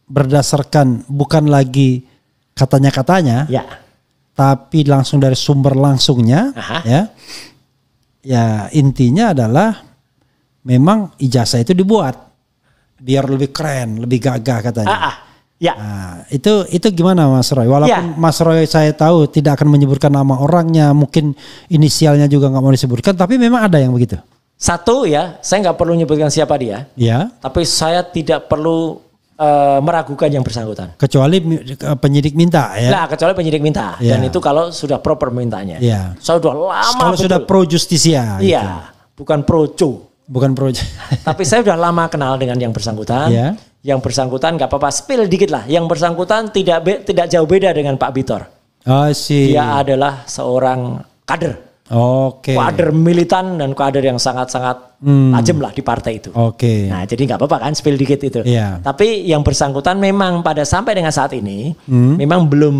berdasarkan bukan lagi katanya-katanya, ya, tapi langsung dari sumber langsungnya, ya intinya adalah memang ijazah itu dibuat biar lebih keren, lebih gagah katanya. Ya. Nah, itu gimana Mas Roy? Walaupun Mas Roy saya tahu tidak akan menyebutkan nama orangnya, mungkin inisialnya juga nggak mau disebutkan, tapi memang ada yang begitu. Satu ya, saya nggak perlu menyebutkan siapa dia. Ya. Tapi saya tidak perlu meragukan yang bersangkutan. Kecuali penyidik minta ya. Nah, kecuali penyidik minta. Ya. Dan itu kalau sudah pro permintaannya. Ya. Saya sudah lama. Kalau sudah pro justisia. Iya, gitu. Bukan pro co. Bukan pro. Tapi saya sudah lama kenal dengan yang bersangkutan. Ya. Yang bersangkutan nggak apa-apa, spill dikit lah. Yang bersangkutan tidak jauh beda dengan Pak Bitor. Oh sih. Dia adalah seorang kader. Oke. Kader militan dan kader yang sangat-sangat tajam lah di partai itu. Oke. Nah jadi nggak apa-apa kan spill dikit itu. Yeah. Tapi yang bersangkutan memang sampai dengan saat ini memang belum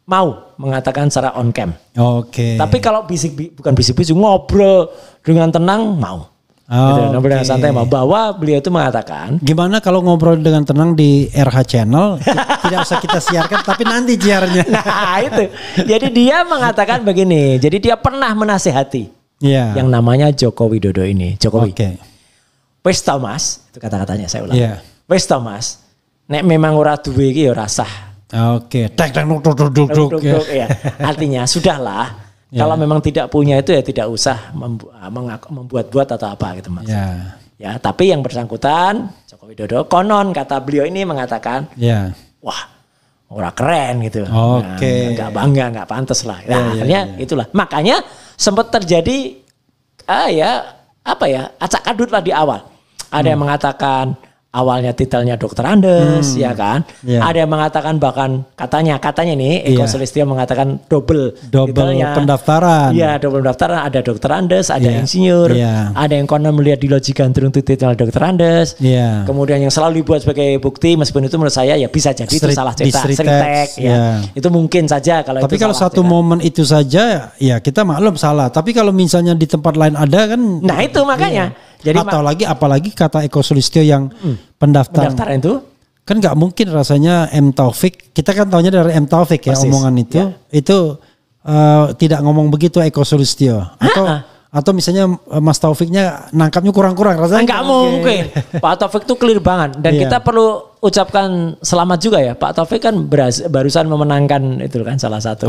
mau mengatakan secara on cam. Oke. Tapi kalau bukan bisik-bisik ngobrol dengan tenang mau. Gitu, ngobrol dengan santai bahwa beliau itu mengatakan gimana kalau ngobrol dengan tenang di RH Channel tidak usah kita siarkan tapi nanti siarnya. Nah itu jadi dia mengatakan begini, jadi dia pernah menasehati yang namanya Joko Widodo ini, Jokowi. Wes Thomas itu kata-katanya saya ulang. Wes Thomas nek memang ora duwe iki ya ora sah. Tek duk. Artinya sudahlah. Kalau memang tidak punya itu ya tidak usah membuat-buat atau apa gitu Mas. Ya, tapi yang bersangkutan Joko Widodo konon kata beliau ini mengatakan, wah, ora keren gitu. Nggak bangga, nggak pantas lah. Nah, akhirnya itulah. Makanya sempat terjadi acak adut lah di awal. Ada yang mengatakan awalnya titelnya Dokter Andes, ya kan? Ada yang mengatakan bahkan katanya nih Eko Sulistyo mengatakan double pendaftaran. Iya, double pendaftaran. Ada Dokter Andes, ada insinyur, ada yang konon melihat di loji gandrung itu titelnya Dokter Andes. Kemudian yang selalu dibuat sebagai bukti, meskipun itu menurut saya ya bisa jadi itu salah cetak, Sritek. Itu mungkin saja kalau. Tapi itu kalau satu momen itu saja, ya kita maklum salah. Tapi kalau misalnya di tempat lain ada kan. Nah itu makanya. Jadi apalagi kata Eko Sulistyo yang pendaftaran itu kan nggak mungkin rasanya M Taufik, kita kan taunya dari M Taufik ya. Persis. Omongan itu tidak ngomong begitu Eko Sulistyo atau misalnya Mas Taufiknya nangkapnya kurang-kurang rasanya. Nggak mungkin. Pak Taufik itu clear banget dan kita perlu ucapkan selamat juga ya. Pak Taufik kan barusan memenangkan itu kan salah satu.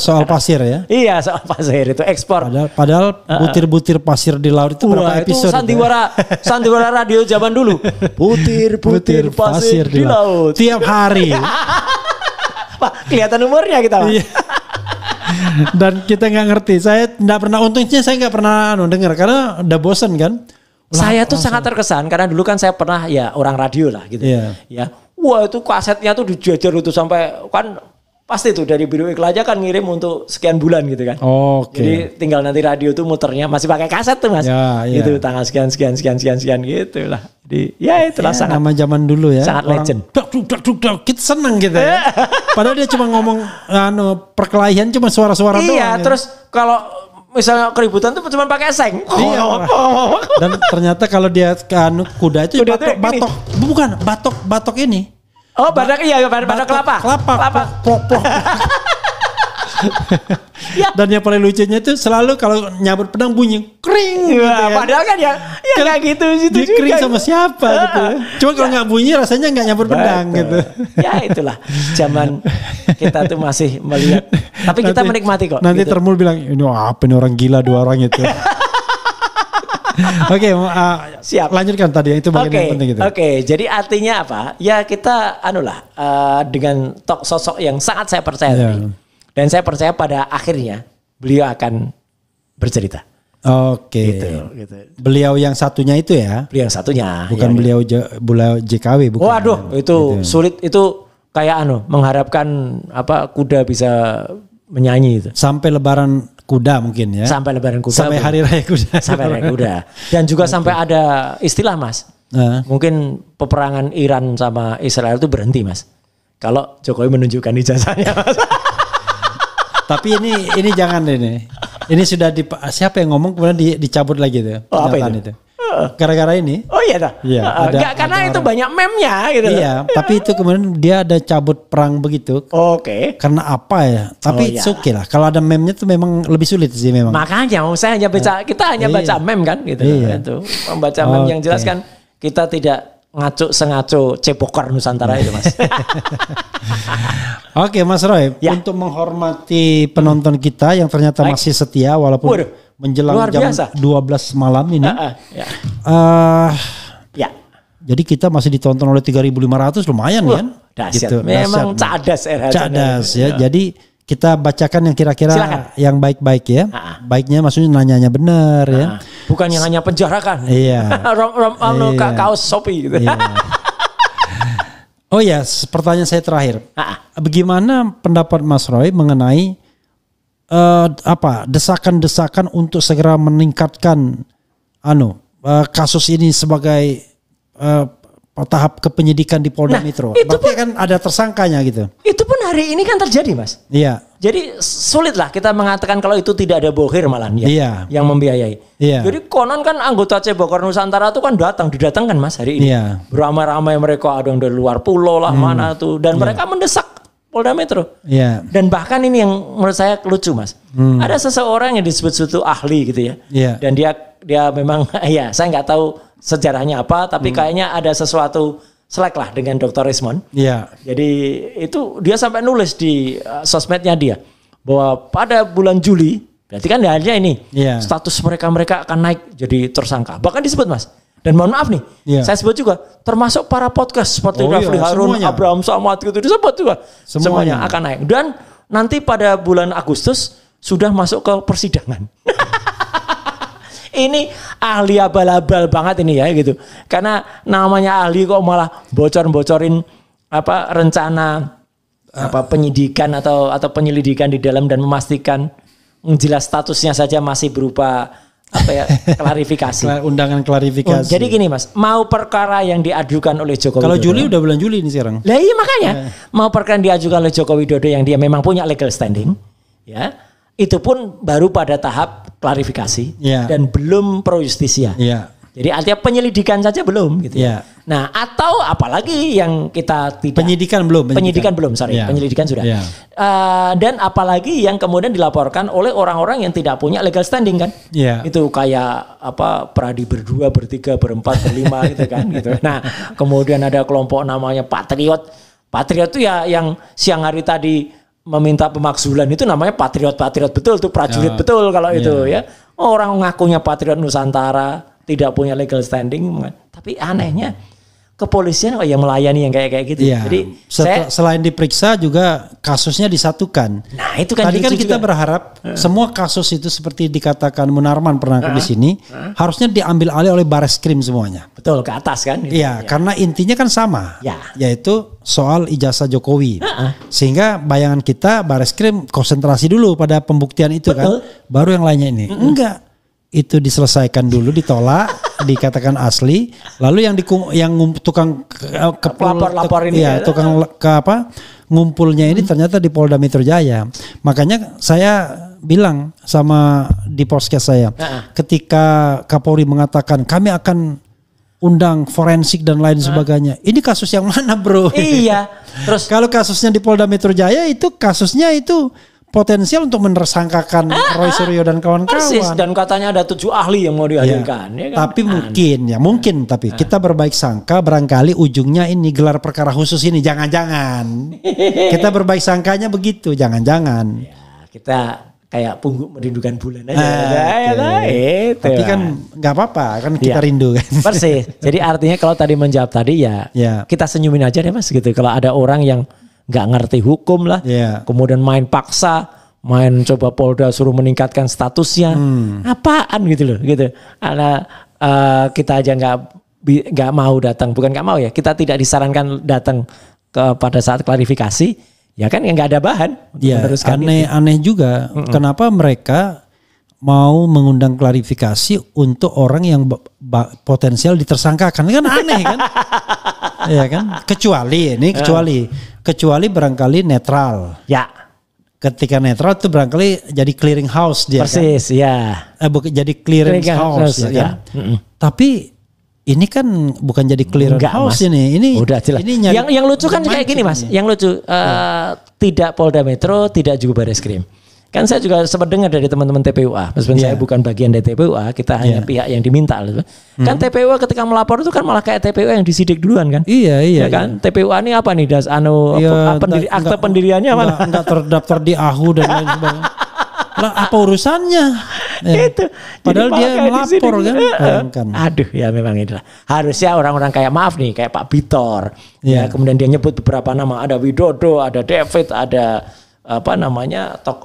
Soal pasir ya. Iya soal pasir itu ekspor. Padahal butir-butir pasir di laut itu berapa episode? Itu sandiwara radio zaman dulu. Butir-butir pasir di laut. Tiap hari. Pak kelihatan umurnya kita Pak. Dan kita nggak ngerti. Saya nggak pernah, untungnya saya nggak pernah dengar karena udah bosen kan. Saya tuh sangat terkesan karena dulu kan saya pernah ya orang radio lah gitu. Ya, wah itu kasetnya tuh dijajar itu sampai kan pasti tuh dari biro iklan aja kan ngirim untuk sekian bulan gitu kan. Jadi tinggal nanti radio tuh muternya masih pakai kaset tuh Mas. Itu tanggal sekian gitu lah. Jadi ya itulah sangat nama zaman dulu ya. Sangat legend. Kita seneng gitu ya. Padahal dia cuma ngomong perkelahian cuma suara-suara doang. Iya, terus kalau misalnya keributan tuh cuma pakai seng. Dan ternyata kalau dia kuda itu batok ini. Oh, batok kelapa. Kelapa. Dan yang paling lucunya itu selalu kalau nyabut pedang bunyi kring. Padahal kan ya kayak gitu situ juga. Kring sama siapa gitu. Cuma kalau nggak bunyi rasanya nggak nyabut pedang gitu. Ya itulah zaman kita tuh masih melihat. Tapi kita menikmati kok. Nanti gitu. Termul bilang ini apa nih orang gila dua orang itu. Oke, siap. Lanjutkan tadi itu bagian yang penting gitu. Jadi artinya apa? Ya kita dengan sosok yang sangat saya percaya tadi. Dan saya percaya pada akhirnya beliau akan bercerita. Gitu. Beliau yang satunya itu ya? Beliau yang satunya. Bukan beliau JKW bukan. Waduh, itu sulit, itu kayak mengharapkan kuda bisa menyanyi itu. Sampai lebaran kuda mungkin ya. Sampai lebaran kuda. Sampai hari raya kuda. Sampai hari raya kuda. Dan juga sampai ada istilah Mas. Mungkin peperangan Iran sama Israel itu berhenti Mas. Kalau Jokowi menunjukkan ijazahnya Mas. Tapi ini jangan ini. Ini sudah siapa yang ngomong kemudian dicabut lagi tuh pernyataan itu. Gara-gara ini. Oh iya dah. Iya, karena itu banyak meme-nya gitu. Iya, tapi itu kemudian dia ada cabut perang begitu. Oke. Karena apa ya? Tapi oke lah. Kalau ada meme-nya tuh memang lebih sulit sih memang. Makanya saya hanya baca, kita hanya baca meme kan gitu. Itu membaca meme yang jelas kan kita tidak sengaco cebokar Nusantara itu Mas. Oke Mas Roy, untuk menghormati penonton kita yang ternyata masih setia walaupun menjelang jam 12 malam ini. Jadi kita masih ditonton oleh 3.500 lumayan kan? Dahsyat. Gitu. Memang cadas Cadas ya. Jadi kita bacakan yang kira-kira yang baik-baik ya. Baiknya maksudnya nanyanya benar ya. Bukan yang hanya penjarakan. Iya. Kaos Shopee gitu. Iya. Oh ya, pertanyaan saya terakhir. Bagaimana pendapat Mas Roy mengenai desakan-desakan untuk segera meningkatkan kasus ini sebagai tahap kepenyidikan di Polda Metro? Berarti kan ada tersangkanya gitu. Itu pun hari ini kan terjadi Mas. Iya. Jadi sulit lah kita mengatakan kalau itu tidak ada bohir malah yang membiayai. Iya. Jadi konon kan anggota Cebokar Nusantara itu kan didatangkan Mas hari ini. Iya. Beramai-ramai mereka, ada yang dari luar pulau lah mana tuh. Dan mereka mendesak Polda Metro. Iya. Dan bahkan ini yang menurut saya lucu Mas. Ada seseorang yang disebut-sebut ahli gitu ya. Iya. Dan dia memang saya nggak tahu sejarahnya apa, tapi kayaknya ada sesuatu selek lah dengan Dr. Rismond. Iya. Jadi itu dia sampai nulis di sosmednya dia bahwa pada bulan Juli, berarti kan hanya ini status mereka akan naik jadi tersangka. Bahkan disebut Mas. Dan mohon maaf nih, saya sebut juga termasuk para podcast seperti Rafli Harun, semuanya. Abraham Samad gitu disebut juga. Semuanya akan naik. Dan nanti pada bulan Agustus sudah masuk ke persidangan. Ini ahli abal-abal banget ini ya gitu. Karena namanya ahli kok malah bocor-bocorin rencana penyidikan atau penyelidikan di dalam dan memastikan jelas statusnya saja masih berupa klarifikasi. Undangan klarifikasi. Jadi gini Mas, mau perkara yang diajukan oleh Joko Widodo. Kalau Juli udah bulan Juli ini sekarang. Lah iya makanya mau perkara yang diajukan oleh Joko Widodo yang dia memang punya legal standing, ya. Itu pun baru pada tahap klarifikasi dan belum pro justisia. Jadi artinya penyelidikan saja belum gitu. Nah, atau apalagi yang kita tidak penyidikan belum, penyelidikan sudah. Dan apalagi yang kemudian dilaporkan oleh orang-orang yang tidak punya legal standing kan. Itu kayak Pradi berdua, bertiga, berempat, berlima gitu kan gitu. Nah, kemudian ada kelompok namanya Patriot. Patriot itu ya yang siang hari tadi meminta pemakzulan itu namanya patriot betul tuh prajurit betul kalau itu ya. Orang ngakunya patriot Nusantara tidak punya legal standing, tapi anehnya kepolisian yang melayani yang kayak gitu. Jadi selain diperiksa juga kasusnya disatukan. Nah itu kan tadi kan kita berharap semua kasus itu seperti dikatakan Munarman pernah di sini harusnya diambil alih oleh Bareskrim semuanya. Betul, ke atas kan? Iya, karena intinya kan sama, yaitu soal ijazah Jokowi. Sehingga bayangan kita Bareskrim konsentrasi dulu pada pembuktian itu kan, baru yang lainnya ini. Enggak. Itu diselesaikan dulu, ditolak, dikatakan asli, lalu yang tukang lapor ini tukang ngumpulnya ini ternyata di Polda Metro Jaya. Makanya saya bilang sama di podcast saya, ketika Kapolri mengatakan kami akan undang forensik dan lain sebagainya. Ini kasus yang mana, Bro? Iya. Terus kalau kasusnya di Polda Metro Jaya itu kasusnya itu potensial untuk menersangkakan Roy Suryo dan kawan-kawan. Dan katanya ada 7 ahli yang mau dihadirkan. Ya kan? Tapi mungkin kita berbaik sangka barangkali ujungnya ini gelar perkara khusus ini. Jangan-jangan. Kita berbaik sangkanya begitu. Jangan-jangan. Ya, kita kayak pungguk merindukan bulan aja. Tapi kan nggak apa-apa. Kan kita rindu kan. Persis. Jadi artinya kalau tadi menjawab tadi ya kita senyumin aja deh Mas gitu. Kalau ada orang yang nggak ngerti hukum lah, kemudian main paksa, main coba Polda suruh meningkatkan statusnya, apaan gitu loh, gitu. Kita aja nggak mau datang, bukan nggak mau ya, kita tidak disarankan datang pada saat klarifikasi, ya kan, yang nggak ada bahan. Ya, aneh juga, kenapa mereka mau mengundang klarifikasi untuk orang yang potensial ditersangkakan, kan aneh kan? Ya kan, kecuali barangkali netral. Ya. ketika netral itu barangkali jadi clearing house dia. Persis, kan? Ya. Jadi clearing house ya kan. Ya. Tapi ini kan bukan jadi clearing house mas. Ini udah jelas. Ini yang lucu kan kayak gini mas. Yang lucu tidak Polda Metro, tidak juga Barreskrim. Kan saya juga sempat dengar dari teman-teman TPUA. Meskipun saya bukan bagian dari TPUA, kita hanya pihak yang diminta. Kan TPUA ketika melapor itu kan malah kayak TPUA yang disidik duluan kan. Iya. Ya kan. TPUA ini apa nih akte pendiriannya mana? Enggak terdaftar di AHU dan lain sebagainya. Lah apa urusannya? Itu. Padahal dia melapor kan. Aduh ya memang itulah. Harusnya orang-orang kayak maaf nih kayak Pak Bitor. Ya kemudian dia nyebut beberapa nama, ada Widodo, ada David, ada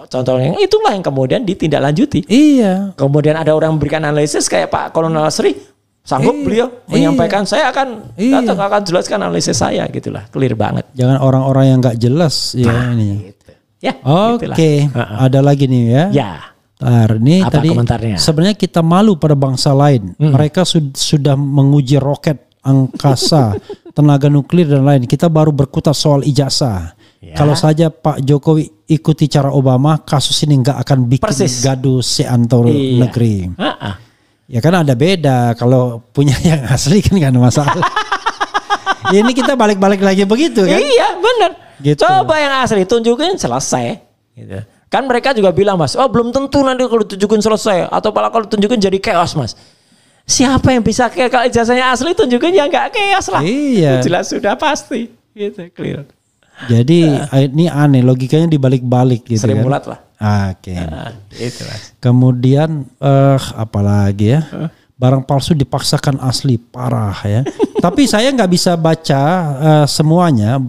contohnya itulah yang kemudian ditindaklanjuti. Iya. Kemudian ada orang memberikan analisis kayak Pak Kolonel Sri, sanggup beliau menyampaikan saya akan datang akan jelaskan analisis saya gitulah, clear banget. Jangan orang-orang yang nggak jelas ini. Gitu. Ya. Oke. Ada lagi nih ya. Ya. Ini apa tadi komentarnya? Sebenarnya kita malu pada bangsa lain. Mereka sudah menguji roket, angkasa, tenaga nuklir dan lain. Kita baru berkutat soal ijazah. Ya. Kalau saja Pak Jokowi ikuti cara Obama, kasus ini nggak akan bikin gaduh seantero negeri. Ya kan ada beda. Kalau punya yang asli kan nggak ada masalah. Ini kita balik-balik lagi begitu kan? Iya benar. Gitu. Coba yang asli tunjukin selesai. Gitu. Kan mereka juga bilang mas, belum tentu nanti kalau tunjukin selesai atau kalau tunjukin jadi chaos mas. Siapa yang bisa kalau ijazahnya asli tunjukin ya nggak chaos lah. Iya. Jelas sudah pasti. Gitu clear. Jadi ini aneh logikanya dibalik-balik gitu. Sering kan. mulat lah. Oke. Itu mas. Kemudian apalagi ya? Barang palsu dipaksakan asli, parah ya. Tapi saya nggak bisa baca semuanya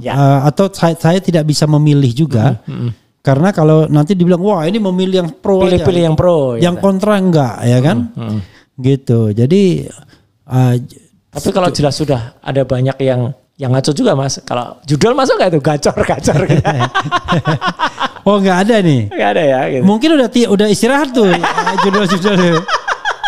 atau saya tidak bisa memilih juga. Karena kalau nanti dibilang wah ini memilih yang pro aja. Pilih yang pro. Yang kontra enggak ya kan. Gitu. Jadi. Tapi kalau jelas sudah ada banyak yang ngaco juga mas. Kalau judul masuk gak itu gacor gitu. Oh nggak ada nih. Nggak ada ya. Gitu. Mungkin udah istirahat tuh judul-judul.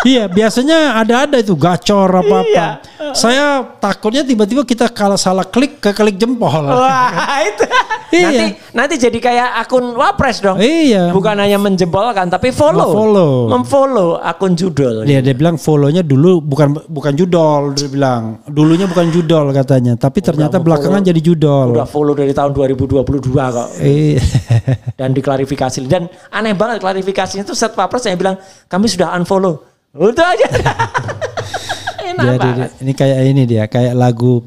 Iya biasanya ada itu gacor apa-apa. Iya. Saya takutnya tiba-tiba kita kalau salah klik ke klik jempol. Wah itu. Iya. Nanti jadi kayak akun Wapres dong. Iya. Bukan hanya menjempolkan tapi memfollow akun judul. Dia bilang follownya dulu bukan judul, dia bilang. Dulunya bukan judul katanya, tapi ternyata belakangan jadi judul. Udah follow dari tahun 2022 kok. Iya. Dan diklarifikasi dan aneh banget klarifikasinya tuh set Wapres yang bilang kami sudah unfollow. Udah aja. Enak jadi banget. Ini kayak lagu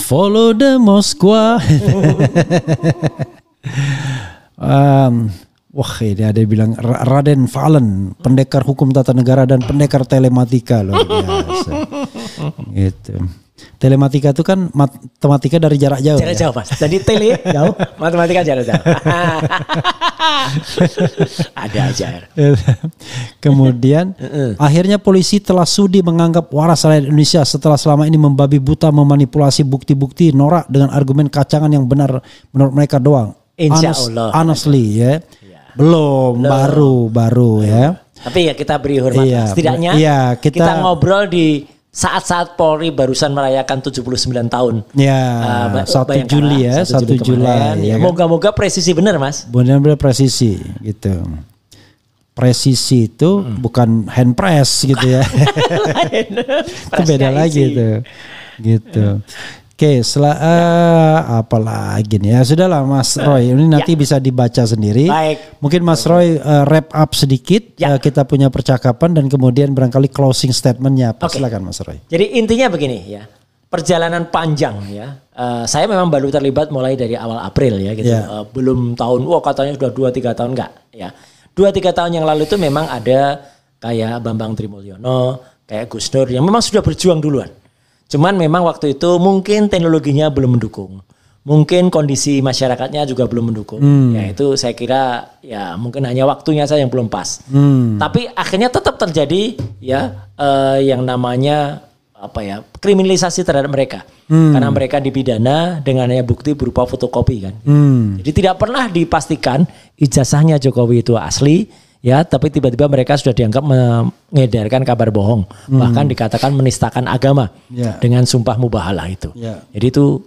Follow the Moskwa. Wah ini ada yang bilang Raden Valen, pendekar hukum tata negara dan pendekar telematika loh biasa. Gitu. Telematika itu kan matematika dari jarak jauh. Jarak jauh mas. Jadi tele jauh, matematika jarak jauh. Ada aja. Kemudian akhirnya polisi telah sudi menganggap waras rakyat Indonesia setelah selama ini membabi buta memanipulasi bukti-bukti norak dengan argumen kacangan yang benar menurut mereka doang. Insya Allah. Honestly ya. Belum. Baru ya. Tapi ya kita beri hormat. Setidaknya kita ngobrol di saat-saat Polri barusan merayakan 79 tahun. Ya, 1 Juli ya, 1 Juli. Ya, moga-moga presisi benar mas. Benar-benar presisi gitu. Presisi itu bukan hand press gitu ya. Itu beda lagi itu. Gitu. Oke, apa lagi nih? Ya sudahlah Mas Roy, ini nanti bisa dibaca sendiri. Baik. Mungkin Mas Roy wrap up sedikit kita punya percakapan dan kemudian barangkali closing statementnya apa. Silakan Mas Roy. Jadi intinya begini ya, perjalanan panjang ya. Saya memang baru terlibat mulai dari awal April ya gitu. Belum tahun, katanya sudah 2-3 tahun enggak ya. 2-3 tahun yang lalu itu memang ada kayak Bambang Trimulyono, kayak Gus Dur yang memang sudah berjuang duluan. Cuman memang waktu itu mungkin teknologinya belum mendukung. Mungkin kondisi masyarakatnya juga belum mendukung. Ya itu saya kira ya mungkin hanya waktunya saja yang belum pas. Tapi akhirnya tetap terjadi ya yang namanya kriminalisasi terhadap mereka. Karena mereka dipidana dengan hanya bukti berupa fotokopi kan. Jadi tidak pernah dipastikan ijazahnya Jokowi itu asli. Ya, tapi tiba-tiba mereka sudah dianggap mengedarkan kabar bohong, bahkan dikatakan menistakan agama dengan sumpah mubahalah itu. Jadi itu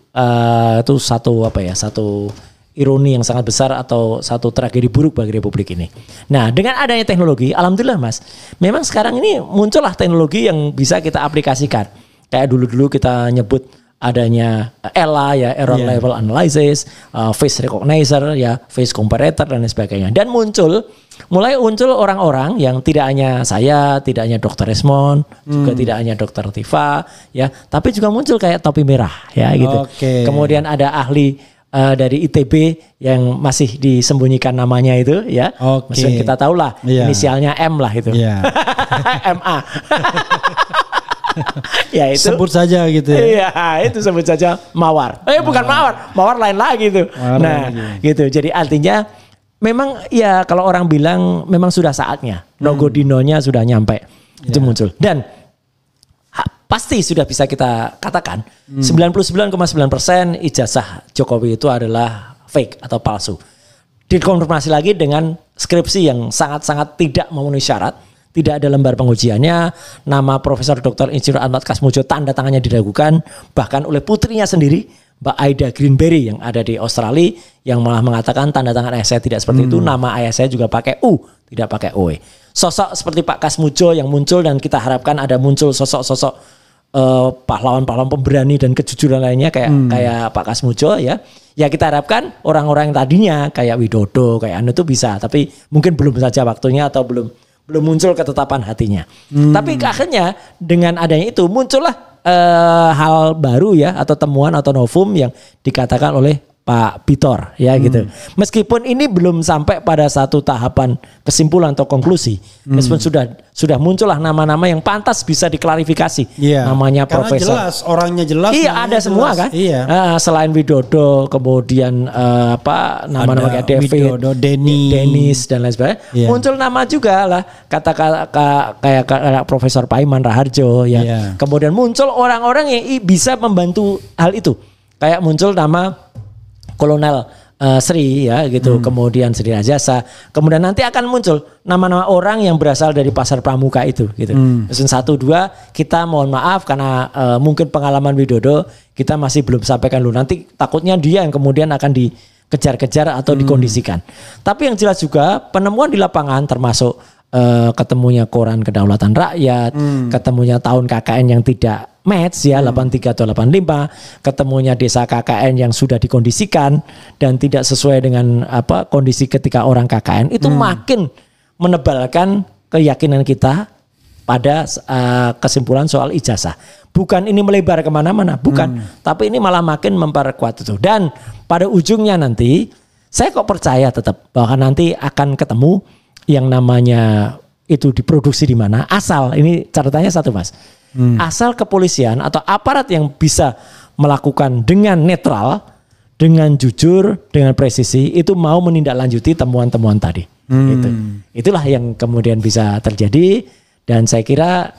satu ironi yang sangat besar atau satu tragedi buruk bagi Republik ini. Nah, dengan adanya teknologi, alhamdulillah Mas, memang sekarang ini muncullah teknologi yang bisa kita aplikasikan. Kayak dulu-dulu kita nyebut adanya ELA ya, Error Level Analysis, Face Recognizer ya, Face Comparator dan lain sebagainya. Dan mulai muncul orang-orang yang tidak hanya saya, tidak hanya Dr. Esmond, juga tidak hanya Dr. Tifa ya, tapi juga muncul kayak topi merah ya gitu. Kemudian ada ahli dari ITB yang masih disembunyikan namanya itu ya. Maksudnya kita tahu lah inisialnya M lah itu. MA. Ya itu. Sebut saja gitu ya. Iya, itu sebut saja Mawar. Bukan Mawar. Mawar lain lagi tuh. Gitu. Jadi artinya memang ya kalau orang bilang memang sudah saatnya. Logo Dinonya sudah nyampe. Itu muncul. Dan pasti sudah bisa kita katakan 99,9% ijazah Jokowi itu adalah fake atau palsu. Dikonfirmasi lagi dengan skripsi yang sangat-sangat tidak memenuhi syarat, tidak ada lembar pengujiannya, nama Profesor Dr. Insinyur Ahmad Kasmojo tanda tangannya diragukan, bahkan oleh putrinya sendiri, Mbak Aida Greenberry yang ada di Australia, yang malah mengatakan tanda tangan ayah saya tidak seperti itu, nama ayah saya juga pakai U, tidak pakai OE. Sosok seperti Pak Kasmojo yang muncul dan kita harapkan ada muncul sosok-sosok pahlawan-pahlawan pemberani dan kejujuran lainnya kayak Pak Kasmojo ya. Ya kita harapkan orang-orang yang tadinya kayak Widodo, kayak Anu itu bisa, tapi mungkin belum saja waktunya atau belum muncul ketetapan hatinya. Tapi akhirnya dengan adanya itu muncullah hal baru ya, atau temuan atau novum yang dikatakan oleh Pak Bitor ya gitu. Meskipun ini belum sampai pada satu tahapan kesimpulan atau konklusi, meskipun sudah muncullah nama-nama yang pantas bisa diklarifikasi. Namanya karena Profesor. Jelas, orangnya jelas. Iya, ada jelas. Semua kan. Selain Widodo, kemudian nama-nama kayak David, Widodo, Denis dan lain sebagainya. Muncul nama juga lah kayak Profesor Paiman Raharjo ya. Kemudian muncul orang-orang yang bisa membantu hal itu. Kayak muncul nama Kolonel Sri ya gitu, kemudian Sri Rajasa, kemudian nanti akan muncul nama-nama orang yang berasal dari pasar pramuka itu gitu. Mesin 1-2 kita mohon maaf karena mungkin pengalaman Widodo kita masih belum sampaikan dulu, nanti takutnya dia yang kemudian akan dikejar-kejar atau dikondisikan. Tapi yang jelas juga penemuan di lapangan termasuk ketemunya koran Kedaulatan Rakyat, ketemunya tahun KKN yang tidak match ya 83 atau 85, ketemunya desa KKN yang sudah dikondisikan dan tidak sesuai dengan kondisi ketika orang KKN itu makin menebalkan keyakinan kita pada kesimpulan soal ijazah. Bukan ini melebar kemana-mana, bukan, tapi ini malah makin memperkuat itu. Dan pada ujungnya nanti saya kok percaya tetap bahwa nanti akan ketemu yang namanya itu diproduksi di mana, asal ini catatannya satu Mas. Asal kepolisian atau aparat yang bisa melakukan dengan netral, dengan jujur, dengan presisi itu mau menindaklanjuti temuan-temuan tadi. Itulah yang kemudian bisa terjadi, dan saya kira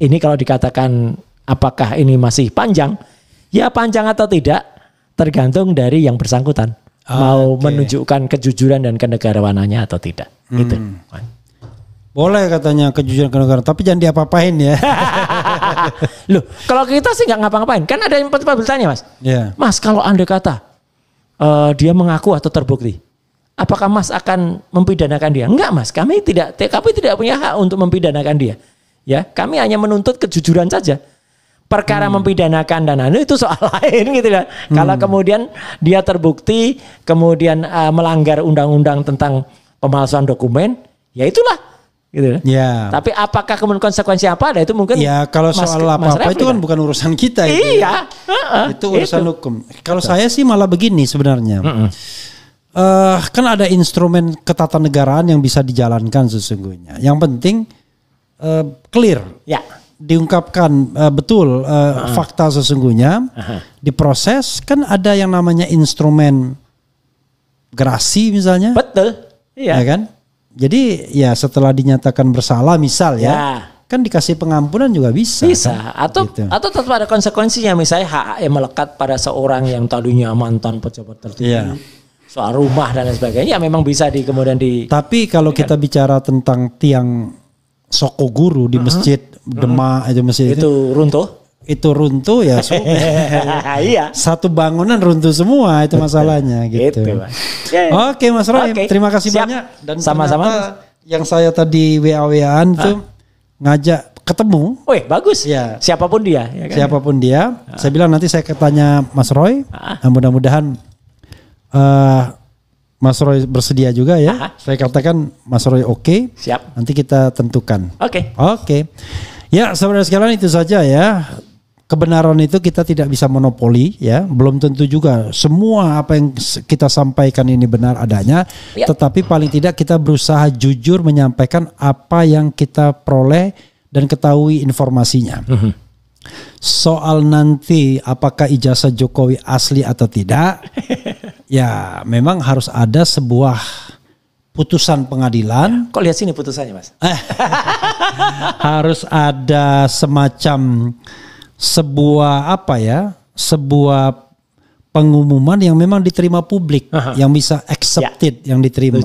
ini kalau dikatakan apakah ini masih panjang, ya panjang atau tidak tergantung dari yang bersangkutan mau menunjukkan kejujuran dan kenegarawanannya atau tidak. Itu. Boleh katanya kejujuran kenegaraan, tapi jangan diapa-apain ya. Loh, kalau kita sih nggak ngapa-ngapain. Kan ada yang bertanya Mas. Mas, kalau Anda kata dia mengaku atau terbukti, apakah Mas akan mempidanakan dia? Enggak Mas, kami tidak punya hak untuk mempidanakan dia. Ya, kami hanya menuntut kejujuran saja. Perkara mempidanakan dan itu soal lain gitu ya. Kalau kemudian dia terbukti kemudian melanggar undang-undang tentang pemalsuan dokumen, ya itulah. Gitu. Tapi apakah kemudian konsekuensi apa ada itu mungkin kalau soal apa-apa itu kan bukan urusan kita itu. Itu urusan hukum. Kalau saya sih malah begini sebenarnya. Kan ada instrumen ketatanegaraan yang bisa dijalankan sesungguhnya. Yang penting clear. Diungkapkan betul fakta sesungguhnya, diproses. Kan ada yang namanya instrumen gerasi misalnya. Betul. Ya kan? Jadi ya setelah dinyatakan bersalah misal kan dikasih pengampunan juga bisa. Atau tetap ada konsekuensinya, misalnya hak yang melekat pada seorang yang tadinya mantan pejabat tertinggi, soal rumah dan lain sebagainya, ya memang bisa kemudian Tapi kalau kita bicara tentang tiang Soko Guru di masjid Demak itu masjid itu runtuh. itu runtuh ya iya. Satu bangunan runtuh semua itu masalahnya gitu. Oke Mas Roy, terima kasih banyak. Dan sama-sama yang saya tadi WA-WA-an tuh ngajak ketemu. Wih bagus ya. Siapapun dia ya kan? Siapapun dia. Saya bilang nanti saya tanya Mas Roy. Mudah-mudahan Mas Roy bersedia juga ya. Saya katakan Mas Roy oke. Siap. Nanti kita tentukan. Oke. Ya saudara sekalian itu saja ya. Kebenaran itu kita tidak bisa monopoli ya. Belum tentu juga semua apa yang kita sampaikan ini benar adanya. Tetapi paling tidak kita berusaha jujur menyampaikan apa yang kita peroleh dan ketahui informasinya. Soal nanti apakah ijazah Jokowi asli atau tidak, ya memang harus ada sebuah putusan pengadilan. Kok lihat sini putusannya Mas? Harus ada semacam sebuah sebuah pengumuman yang memang diterima publik, yang bisa accepted, yang diterima.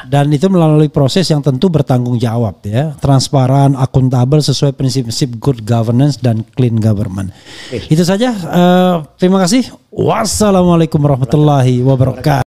Dan itu melalui proses yang tentu bertanggung jawab ya, transparan, akuntabel sesuai prinsip-prinsip good governance dan clean government. Itu saja. Terima kasih. Wassalamualaikum warahmatullahi wabarakatuh.